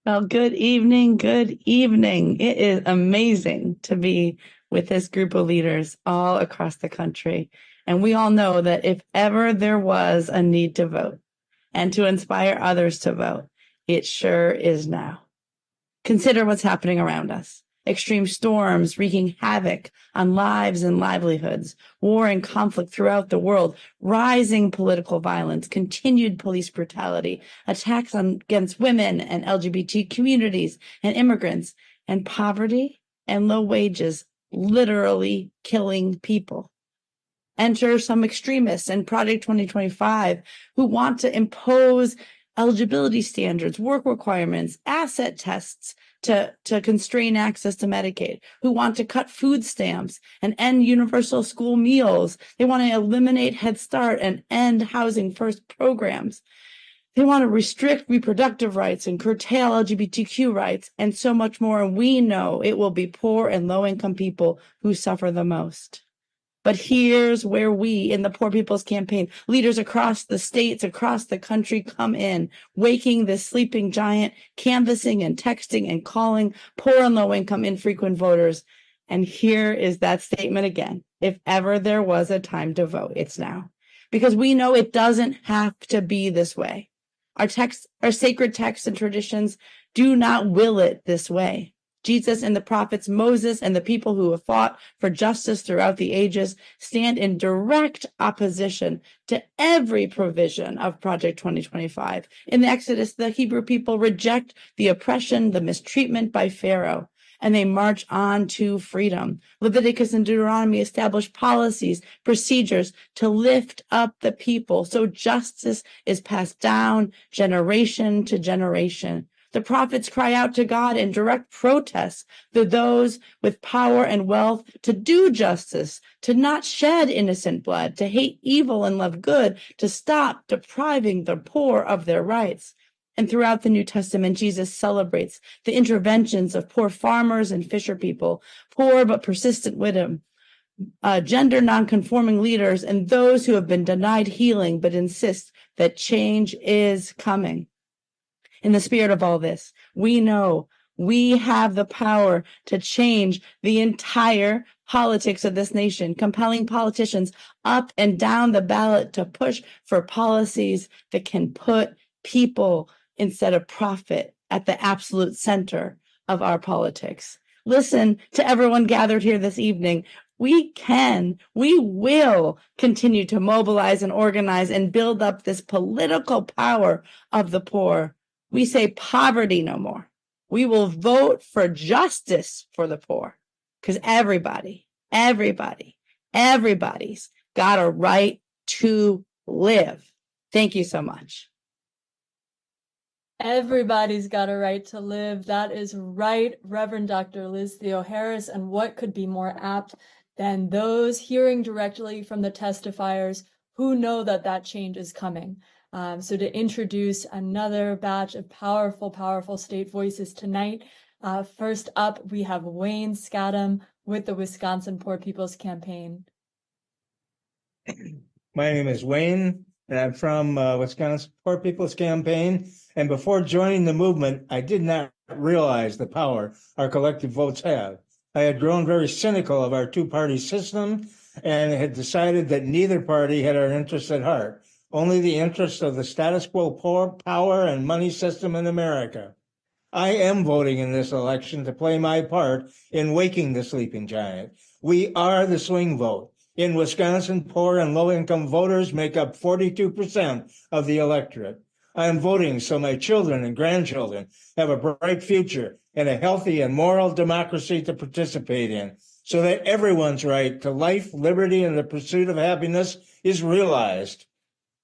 Well, good evening. Good evening. It is amazing to be with this group of leaders all across the country. And we all know that if ever there was a need to vote and to inspire others to vote, it sure is now. Consider what's happening around us. Extreme storms wreaking havoc on lives and livelihoods, war and conflict throughout the world, rising political violence, continued police brutality, attacks against women and LGBT communities and immigrants, and poverty and low wages literally killing people. Enter some extremists in Project 2025 who want to impose eligibility standards, work requirements, asset tests to constrain access to Medicaid, who want to cut food stamps and end universal school meals. They want to eliminate Head Start and end Housing First programs. They want to restrict reproductive rights and curtail LGBTQ rights and so much more. And we know it will be poor and low-income people who suffer the most. But here's where we in the Poor People's Campaign, leaders across the states, across the country come in, waking this sleeping giant, canvassing and texting and calling poor and low income infrequent voters. And here is that statement again. If ever there was a time to vote, it's now. Because we know it doesn't have to be this way. Our sacred texts and traditions do not will it this way. Jesus and the prophets, Moses and the people who have fought for justice throughout the ages stand in direct opposition to every provision of Project 2025. In the Exodus, the Hebrew people reject the oppression, the mistreatment by Pharaoh, and they march on to freedom. Leviticus and Deuteronomy establish policies, procedures to lift up the people so justice is passed down generation to generation. The prophets cry out to God in direct protest to those with power and wealth to do justice, to not shed innocent blood, to hate evil and love good, to stop depriving the poor of their rights. And throughout the New Testament, Jesus celebrates the interventions of poor farmers and fisher people, poor but persistent widows, gender nonconforming leaders, and those who have been denied healing but insist that change is coming. In the spirit of all this, we know we have the power to change the entire politics of this nation, compelling politicians up and down the ballot to push for policies that can put people instead of profit at the absolute center of our politics. Listen to everyone gathered here this evening. We will continue to mobilize and organize and build up this political power of the poor. We say poverty no more. We will vote for justice for the poor because everybody's got a right to live. Thank you so much. Everybody's got a right to live. That is right, Reverend Dr. Liz Theoharis. And what could be more apt than those hearing directly from the testifiers who know that change is coming? So to introduce another batch of powerful state voices tonight, first up, we have Wayne Scadam with the Wisconsin Poor People's Campaign. My name is Wayne, and I'm from Wisconsin Poor People's Campaign. And before joining the movement, I did not realize the power our collective votes have. I had grown very cynical of our two-party system and had decided that neither party had our interests at heart. Only the interest of the status quo power and money system in America. I am voting in this election to play my part in waking the sleeping giant. We are the swing vote. In Wisconsin, poor and low-income voters make up 42% of the electorate. I am voting so my children and grandchildren have a bright future and a healthy and moral democracy to participate in, so that everyone's right to life, liberty, and the pursuit of happiness is realized.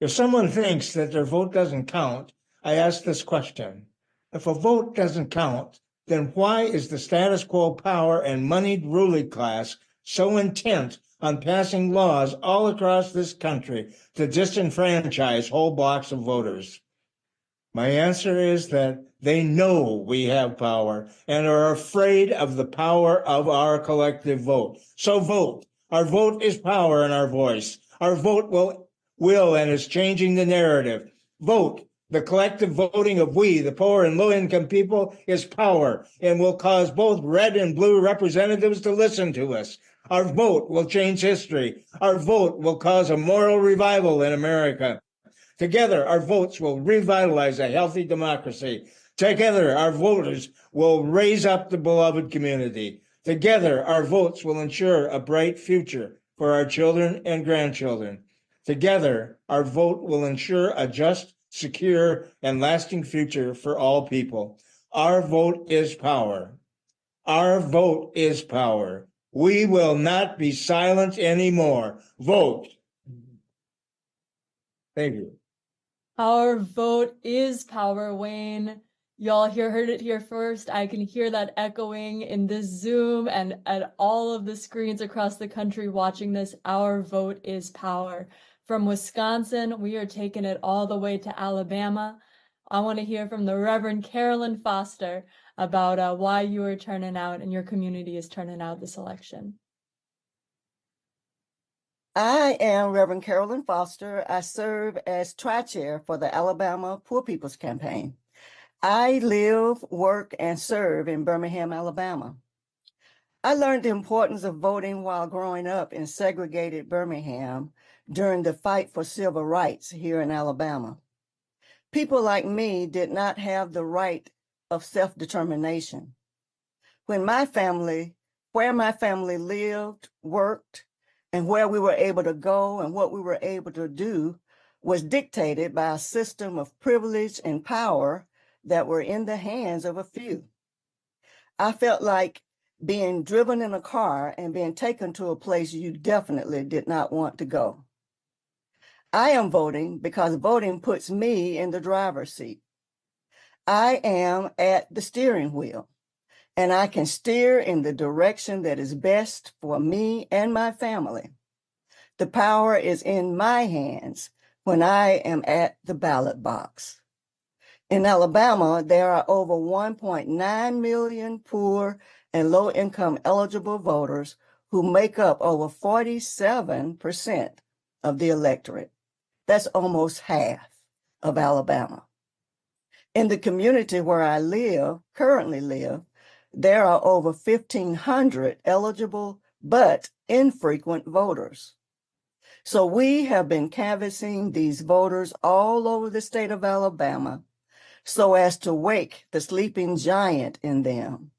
If someone thinks that their vote doesn't count, I ask this question. If a vote doesn't count, then why is the status quo power and moneyed ruling class so intent on passing laws all across this country to disenfranchise whole blocks of voters? My answer is that they know we have power and are afraid of the power of our collective vote. So vote. Our vote is power in our voice. Our vote will will and is changing the narrative. Vote. The collective voting of we, the poor and low-income people, is power and will cause both red and blue representatives to listen to us. Our vote will change history. Our vote will cause a moral revival in America. Together, our votes will revitalize a healthy democracy. Together, our voters will raise up the beloved community. Together, our votes will ensure a bright future for our children and grandchildren. Together, our vote will ensure a just, secure, and lasting future for all people. Our vote is power. Our vote is power. We will not be silent anymore. Vote. Thank you. Our vote is power, Wayne. Y'all heard it here first. I can hear that echoing in this Zoom and at all of the screens across the country watching this. Our vote is power. From Wisconsin, we are taking it all the way to Alabama. I want to hear from the Reverend Carolyn Foster about why you are turning out and your community is turning out this election. I am Reverend Carolyn Foster. I serve as tri-chair for the Alabama Poor People's Campaign. I live, work, and serve in Birmingham, Alabama. I learned the importance of voting while growing up in segregated Birmingham during the fight for civil rights here in Alabama. People like me did not have the right of self-determination. Where my family lived, worked, and where we were able to go and what we were able to do was dictated by a system of privilege and power that were in the hands of a few. I felt like being driven in a car and being taken to a place you definitely did not want to go. I am voting because voting puts me in the driver's seat. I am at the steering wheel, and I can steer in the direction that is best for me and my family. The power is in my hands when I am at the ballot box. In Alabama, there are over 1.9 million poor and low-income eligible voters who make up over 47% of the electorate. That's almost half of Alabama. In the community where I currently live, there are over 1,500 eligible but infrequent voters. So we have been canvassing these voters all over the state of Alabama so as to wake the sleeping giant in them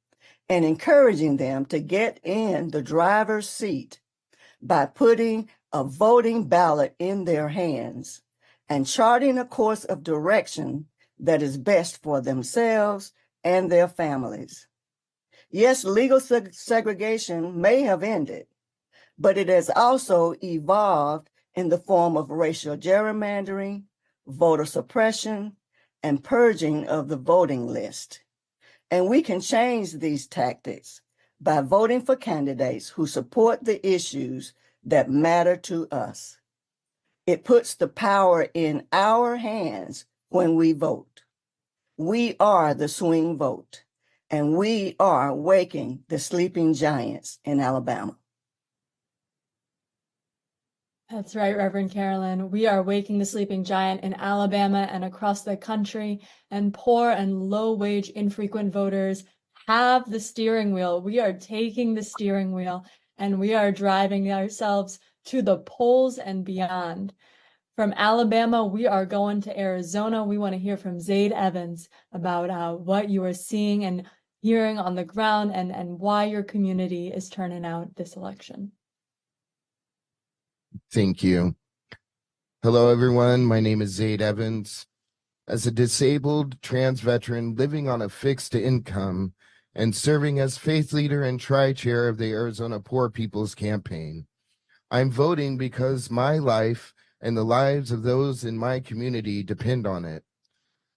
and encouraging them to get in the driver's seat by putting a voting ballot in their hands and charting a course of direction that is best for themselves and their families. Yes, legal segregation may have ended, but it has also evolved in the form of racial gerrymandering, voter suppression, and purging of the voting list. And we can change these tactics by voting for candidates who support the issues that matter to us. It puts the power in our hands when we vote. We are the swing vote, and we are waking the sleeping giants in Alabama. That's right, Reverend Carolyn. We are waking the sleeping giant in Alabama and across the country, and poor and low-wage infrequent voters have the steering wheel. We are taking the steering wheel, and we are driving ourselves to the polls and beyond. From Alabama, we are going to Arizona. We want to hear from Zaid Evans about what you are seeing and hearing on the ground and why your community is turning out this election. Thank you. Hello, everyone. My name is Zaid Evans. As a disabled trans veteran living on a fixed income and serving as faith leader and tri-chair of the Arizona Poor People's Campaign, I'm voting because my life and the lives of those in my community depend on it.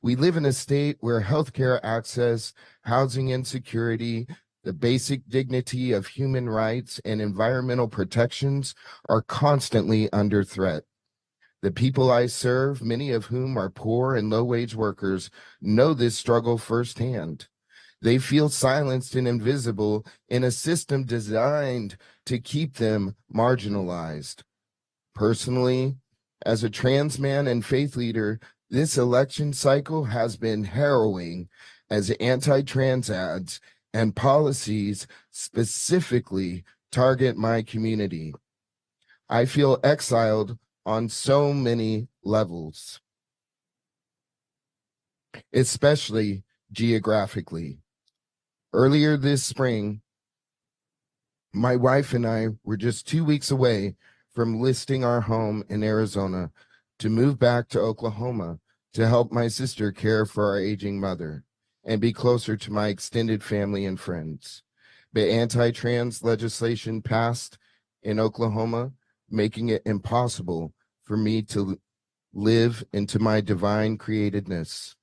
We live in a state where healthcare access, housing insecurity, the basic dignity of human rights, and environmental protections are constantly under threat. The people I serve, many of whom are poor and low-wage workers, know this struggle firsthand. They feel silenced and invisible in a system designed to keep them marginalized. Personally, As a trans man and faith leader, this election cycle has been harrowing as anti-trans ads and policies specifically target my community. I feel exiled on so many levels, especially geographically. Earlier this spring, my wife and I were just 2 weeks away from listing our home in Arizona to move back to Oklahoma to help my sister care for our aging mother and be closer to my extended family and friends. But anti-trans legislation passed in Oklahoma, making it impossible for me to live into my divine createdness.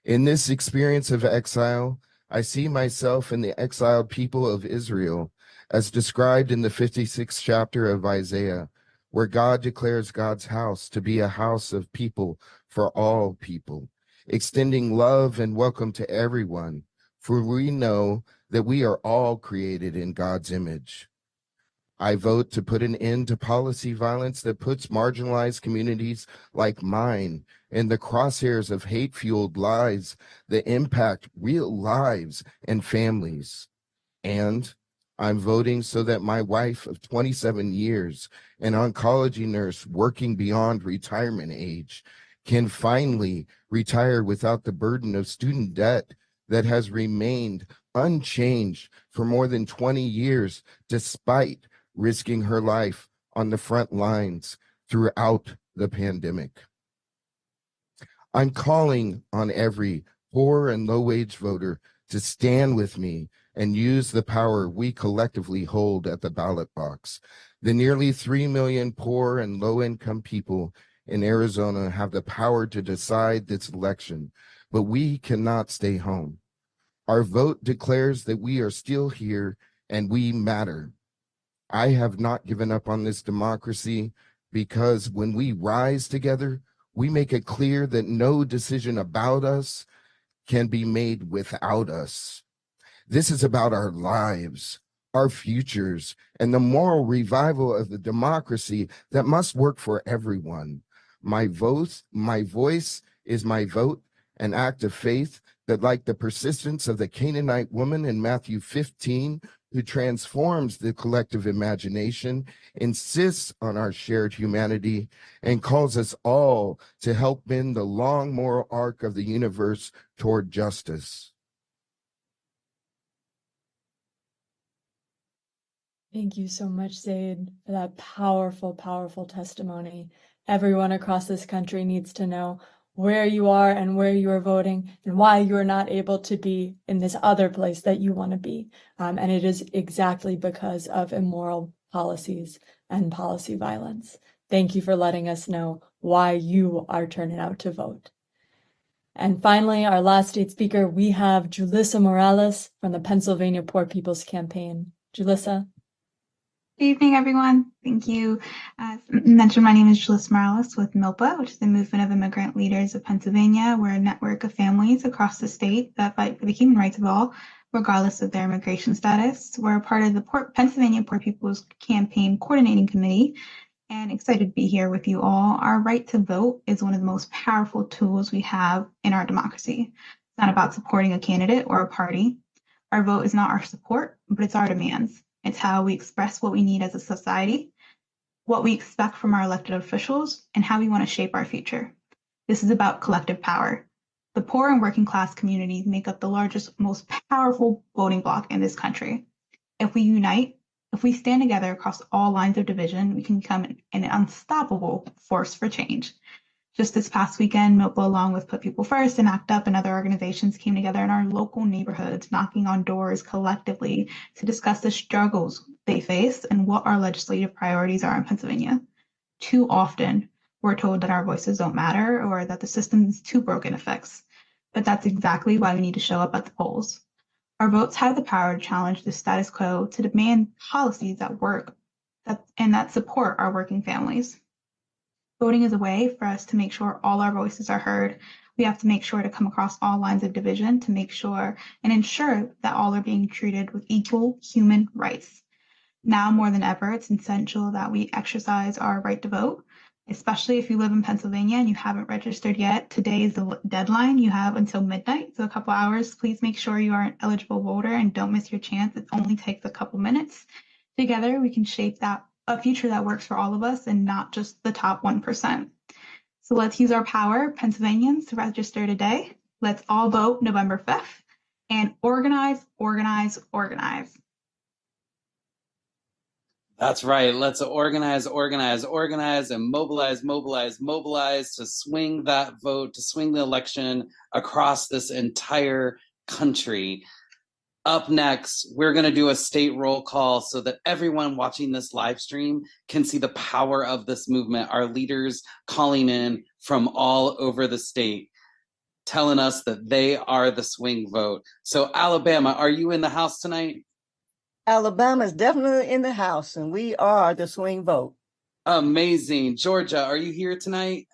In this experience of exile, I see myself in the exiled people of Israel, as described in the 56th chapter of Isaiah, where God declares God's house to be a house of people for all people, extending love and welcome to everyone, for we know that we are all created in God's image. I vote to put an end to policy violence that puts marginalized communities like mine in the crosshairs of hate-fueled lies that impact real lives and families. And I'm voting so that my wife of 27 years, an oncology nurse working beyond retirement age, can finally retire without the burden of student debt that has remained unchanged for more than 20 years, despite risking her life on the front lines throughout the pandemic. I'm calling on every poor and low-wage voter to stand with me and use the power we collectively hold at the ballot box. The nearly 3 million poor and low-income people in Arizona have the power to decide this election, but we cannot stay home. Our vote declares that we are still here and we matter. I have not given up on this democracy because when we rise together, we make it clear that no decision about us can be made without us. This is about our lives, our futures, and the moral revival of the democracy that must work for everyone. My voice is my vote, an act of faith that, like the persistence of the Canaanite woman in Matthew 15, who transforms the collective imagination, insists on our shared humanity, and calls us all to help bend the long moral arc of the universe toward justice. Thank you so much, Zaid, for that powerful, powerful testimony. Everyone across this country needs to know where you are and where you are voting and why you are not able to be in this other place that you want to be. And it is exactly because of immoral policies and policy violence. Thank you for letting us know why you are turning out to vote. And finally, our last state speaker, we have Julissa Morales from the Pennsylvania Poor People's Campaign. Julissa. Good evening, everyone. Thank you. As mentioned, my name is Julissa Morales with MILPA, which is the Movement of Immigrant Leaders of Pennsylvania. We're a network of families across the state that fight for the human rights of all, regardless of their immigration status. We're a part of the Pennsylvania Poor People's Campaign Coordinating Committee, and excited to be here with you all. Our right to vote is one of the most powerful tools we have in our democracy. It's not about supporting a candidate or a party. Our vote is not our support, but it's our demands. It's how we express what we need as a society, what we expect from our elected officials, and how we want to shape our future. This is about collective power. The poor and working class communities make up the largest, most powerful voting bloc in this country. If we unite, if we stand together across all lines of division, we can become an unstoppable force for change. Just this past weekend, MILPA, along with Put People First and ACT UP and other organizations, came together in our local neighborhoods, knocking on doors collectively to discuss the struggles they face and what our legislative priorities are in Pennsylvania. Too often, we're told that our voices don't matter or that the system is too broken to fix. But that's exactly why we need to show up at the polls. Our votes have the power to challenge the status quo, to demand policies that work and that support our working families. Voting is a way for us to make sure all our voices are heard. We have to make sure to come across all lines of division to make sure and ensure that all are being treated with equal human rights. Now more than ever, it's essential that we exercise our right to vote especially if you live in Pennsylvania and you haven't registered yet. Today is the deadline. You have until midnight, so a couple hours. Please make sure you are an eligible voter and don't miss your chance. It only takes a couple minutes. Together, we can shape a future that works for all of us and not just the top 1%. So let's use our power, Pennsylvanians, to register today. Let's all vote November 5th and organize, organize, organize. That's right. Let's organize, organize, organize, and mobilize, mobilize, mobilize to swing that vote, to swing the election across this entire country. Up next, we're going to do a state roll call so that everyone watching this live stream can see the power of this movement. Our leaders calling in from all over the state, telling us that they are the swing vote. So Alabama, are you in the house tonight? Alabama is definitely in the house, and we are the swing vote. Amazing. Georgia, are you here tonight?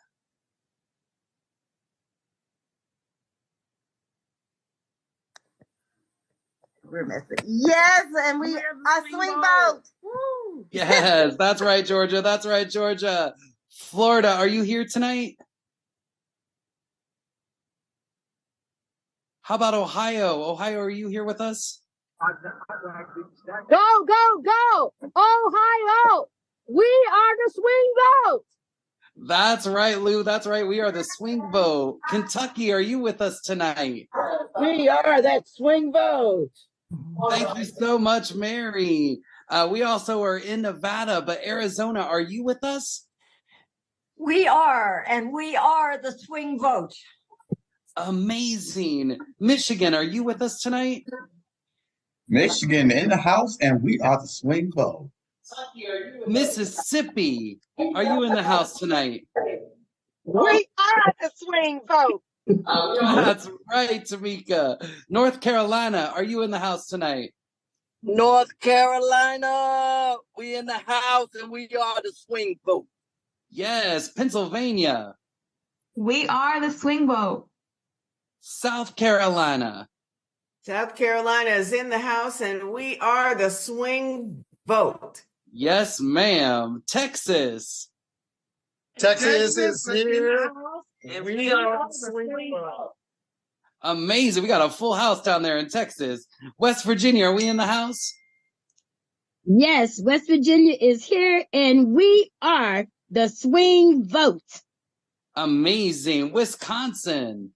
We're missing. Yes, and we are swing vote. Woo. Yes, that's right, Georgia. That's right, Georgia. Florida, are you here tonight? How about Ohio? Ohio, are you here with us? Go, go, go! Ohio! We are the swing vote! That's right, Lou. That's right. We are the swing vote. Kentucky, are you with us tonight? We are that swing vote. Thank you so much, Mary. We also are in Nevada, but Arizona, are you with us? We are, and we are the swing vote. Amazing. Michigan, are you with us tonight? Michigan in the house, and we are the swing vote. Mississippi, are you in the house tonight? We are the swing vote. That's right, Tamika. North Carolina, are you in the house tonight? North Carolina, we in the house, and we are the swing vote. Yes. Pennsylvania. We are the swing vote. South Carolina. South Carolina is in the house, and we are the swing vote. Yes, ma'am. Texas. Texas is here, and we are the swing vote. Amazing. We got a full house down there in Texas. West Virginia, are we in the house? Yes, West Virginia is here, and we are the swing vote. Amazing. Wisconsin.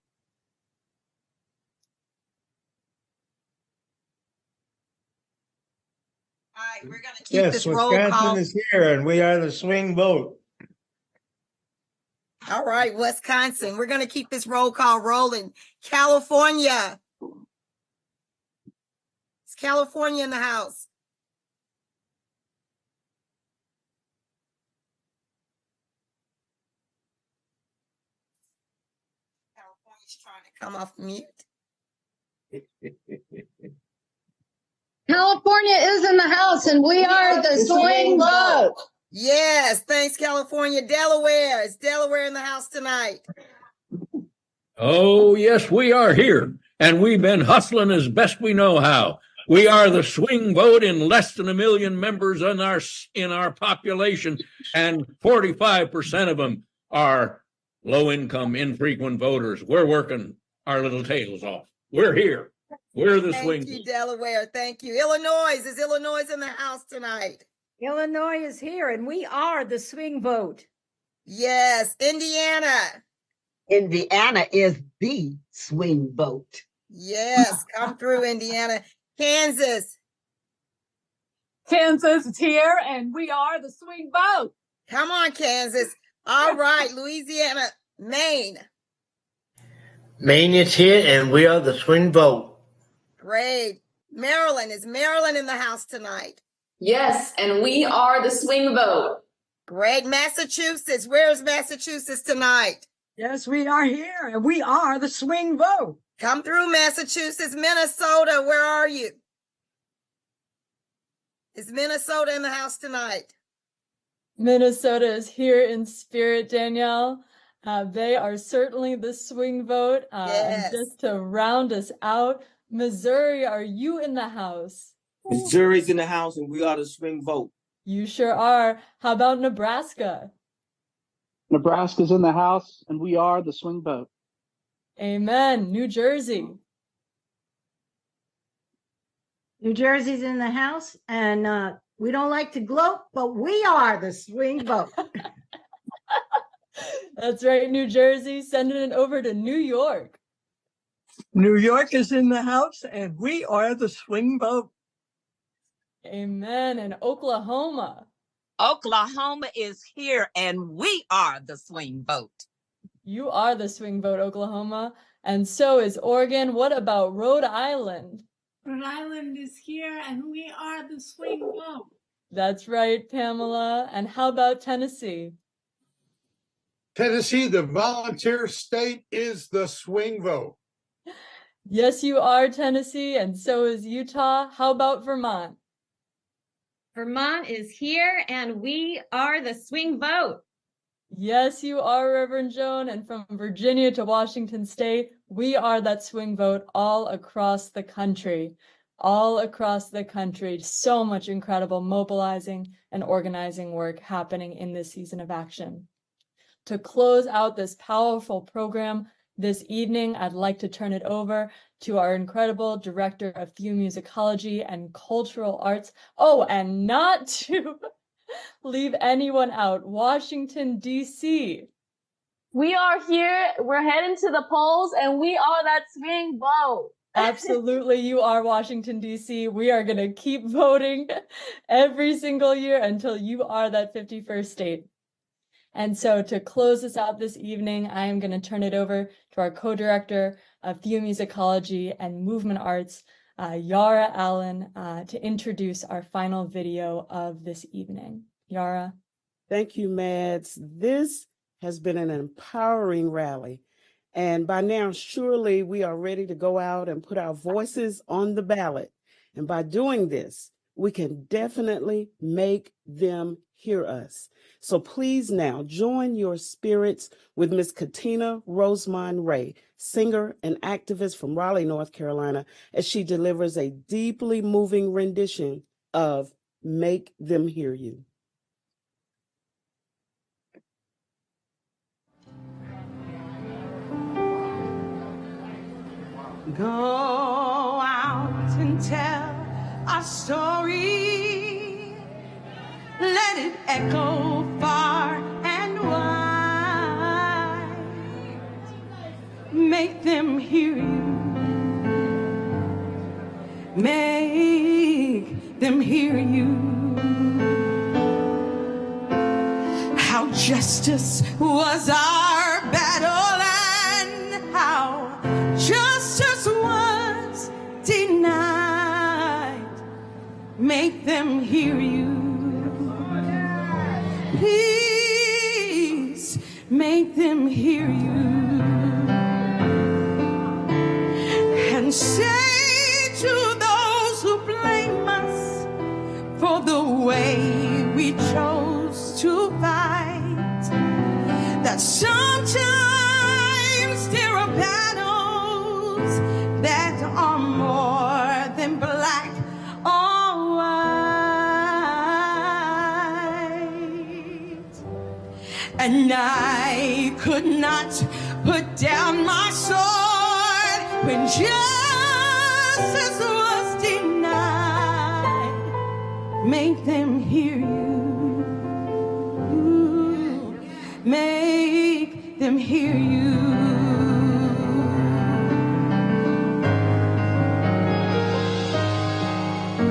All right, we're going to keep this roll Wisconsin call. is here, and we are the swing vote. All right, Wisconsin. We're going to keep this roll call rolling. California. Is California in the house? California's trying to come off mute. California is in the house, and we are the swing vote. Yes, thanks, California. Delaware. Is Delaware in the house tonight? Oh, yes, we are here, and we've been hustling as best we know how. We are the swing vote in less than 1 million members in our population, and 45% of them are low-income, infrequent voters. We're working our little tails off. We're here. We're the swing. Thank you, Delaware. Thank you. Illinois. Is Illinois in the house tonight? Illinois is here, and we are the swing vote. Yes. Indiana. Indiana is the swing vote. Yes. Come through, Indiana. Kansas. Kansas is here, and we are the swing vote. Come on, Kansas. All right. Louisiana. Maine. Maine is here, and we are the swing vote. Great. Maryland. Is Maryland in the house tonight? Yes, and we are the swing vote. Great. Massachusetts. Where's Massachusetts tonight? Yes, we are here, and we are the swing vote. Come through, Massachusetts. Minnesota, where are you? Is Minnesota in the house tonight? Minnesota is here in spirit, Danielle. They are certainly the swing vote. Yes. And just to round us out, Missouri, are you in the house? Missouri's in the house, and we are the swing vote. You sure are. How about Nebraska? Nebraska's in the house, and we are the swing vote. Amen. New Jersey. New Jersey's in the house, and we don't like to gloat, but we are the swing vote. That's right, New Jersey. Sending it over to New York. New York is in the house, and we are the swing vote. Amen. And Oklahoma. Oklahoma is here, and we are the swing vote. You are the swing vote, Oklahoma. And so is Oregon. What about Rhode Island? Rhode Island is here, and we are the swing vote. That's right, Pamela. And how about Tennessee? Tennessee, the volunteer state, is the swing vote. Yes, you are, Tennessee, and so is Utah. How about Vermont? Vermont is here, and we are the swing vote. Yes, you are, Reverend Joan, and from Virginia to Washington State, we are that swing vote all across the country. All across the country. So much incredible mobilizing and organizing work happening in this season of action. To close out this powerful program this evening, I'd like to turn it over to our incredible Director of Theomusicology and Cultural Arts. Oh, and not to leave anyone out, Washington, D.C. We are here. We're heading to the polls, and we are that swing vote. Absolutely, you are Washington, D.C. We are going to keep voting every single year until you are that 51st state. And so to close this out this evening, I am going to turn it over to our co-director of Theomusicology and Movement Arts, Yara Allen, to introduce our final video of this evening. Yara. Thank you, Mads. This has been an empowering rally. And by now, surely we are ready to go out and put our voices on the ballot. And by doing this, we can definitely make them hear us. So please now join your spirits with Miss Katina Rosemond Ray, singer and activist from Raleigh, North Carolina, as she delivers a deeply moving rendition of Make Them Hear You. Go out and tell our story. Let it echo far and wide. Make them hear you. Make them hear you. How justice was our battle and how justice was denied. Make them hear you. Please make them hear you. And say to those who blame us for the way we chose to fight, that sometimes there are battles that are more than black or white. And I could not put down my sword when justice was denied. Make them hear you. Make them hear you.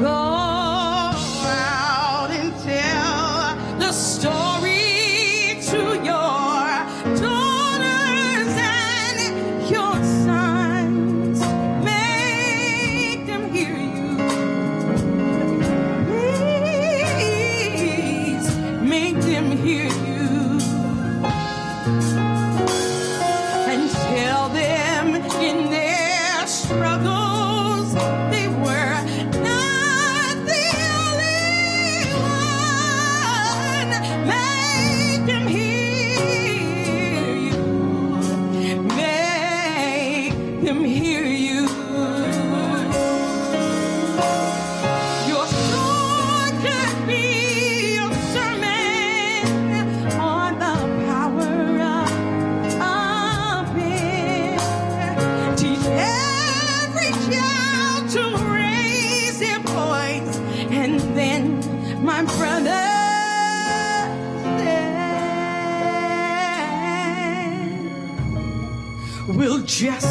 Go out and tell the story to your daughters and your sons. Make them hear you. Please make them hear you. And tell them in their struggles they were not the only one. Make them hear you. Make them hear you. Your sword could be your sermon on the power just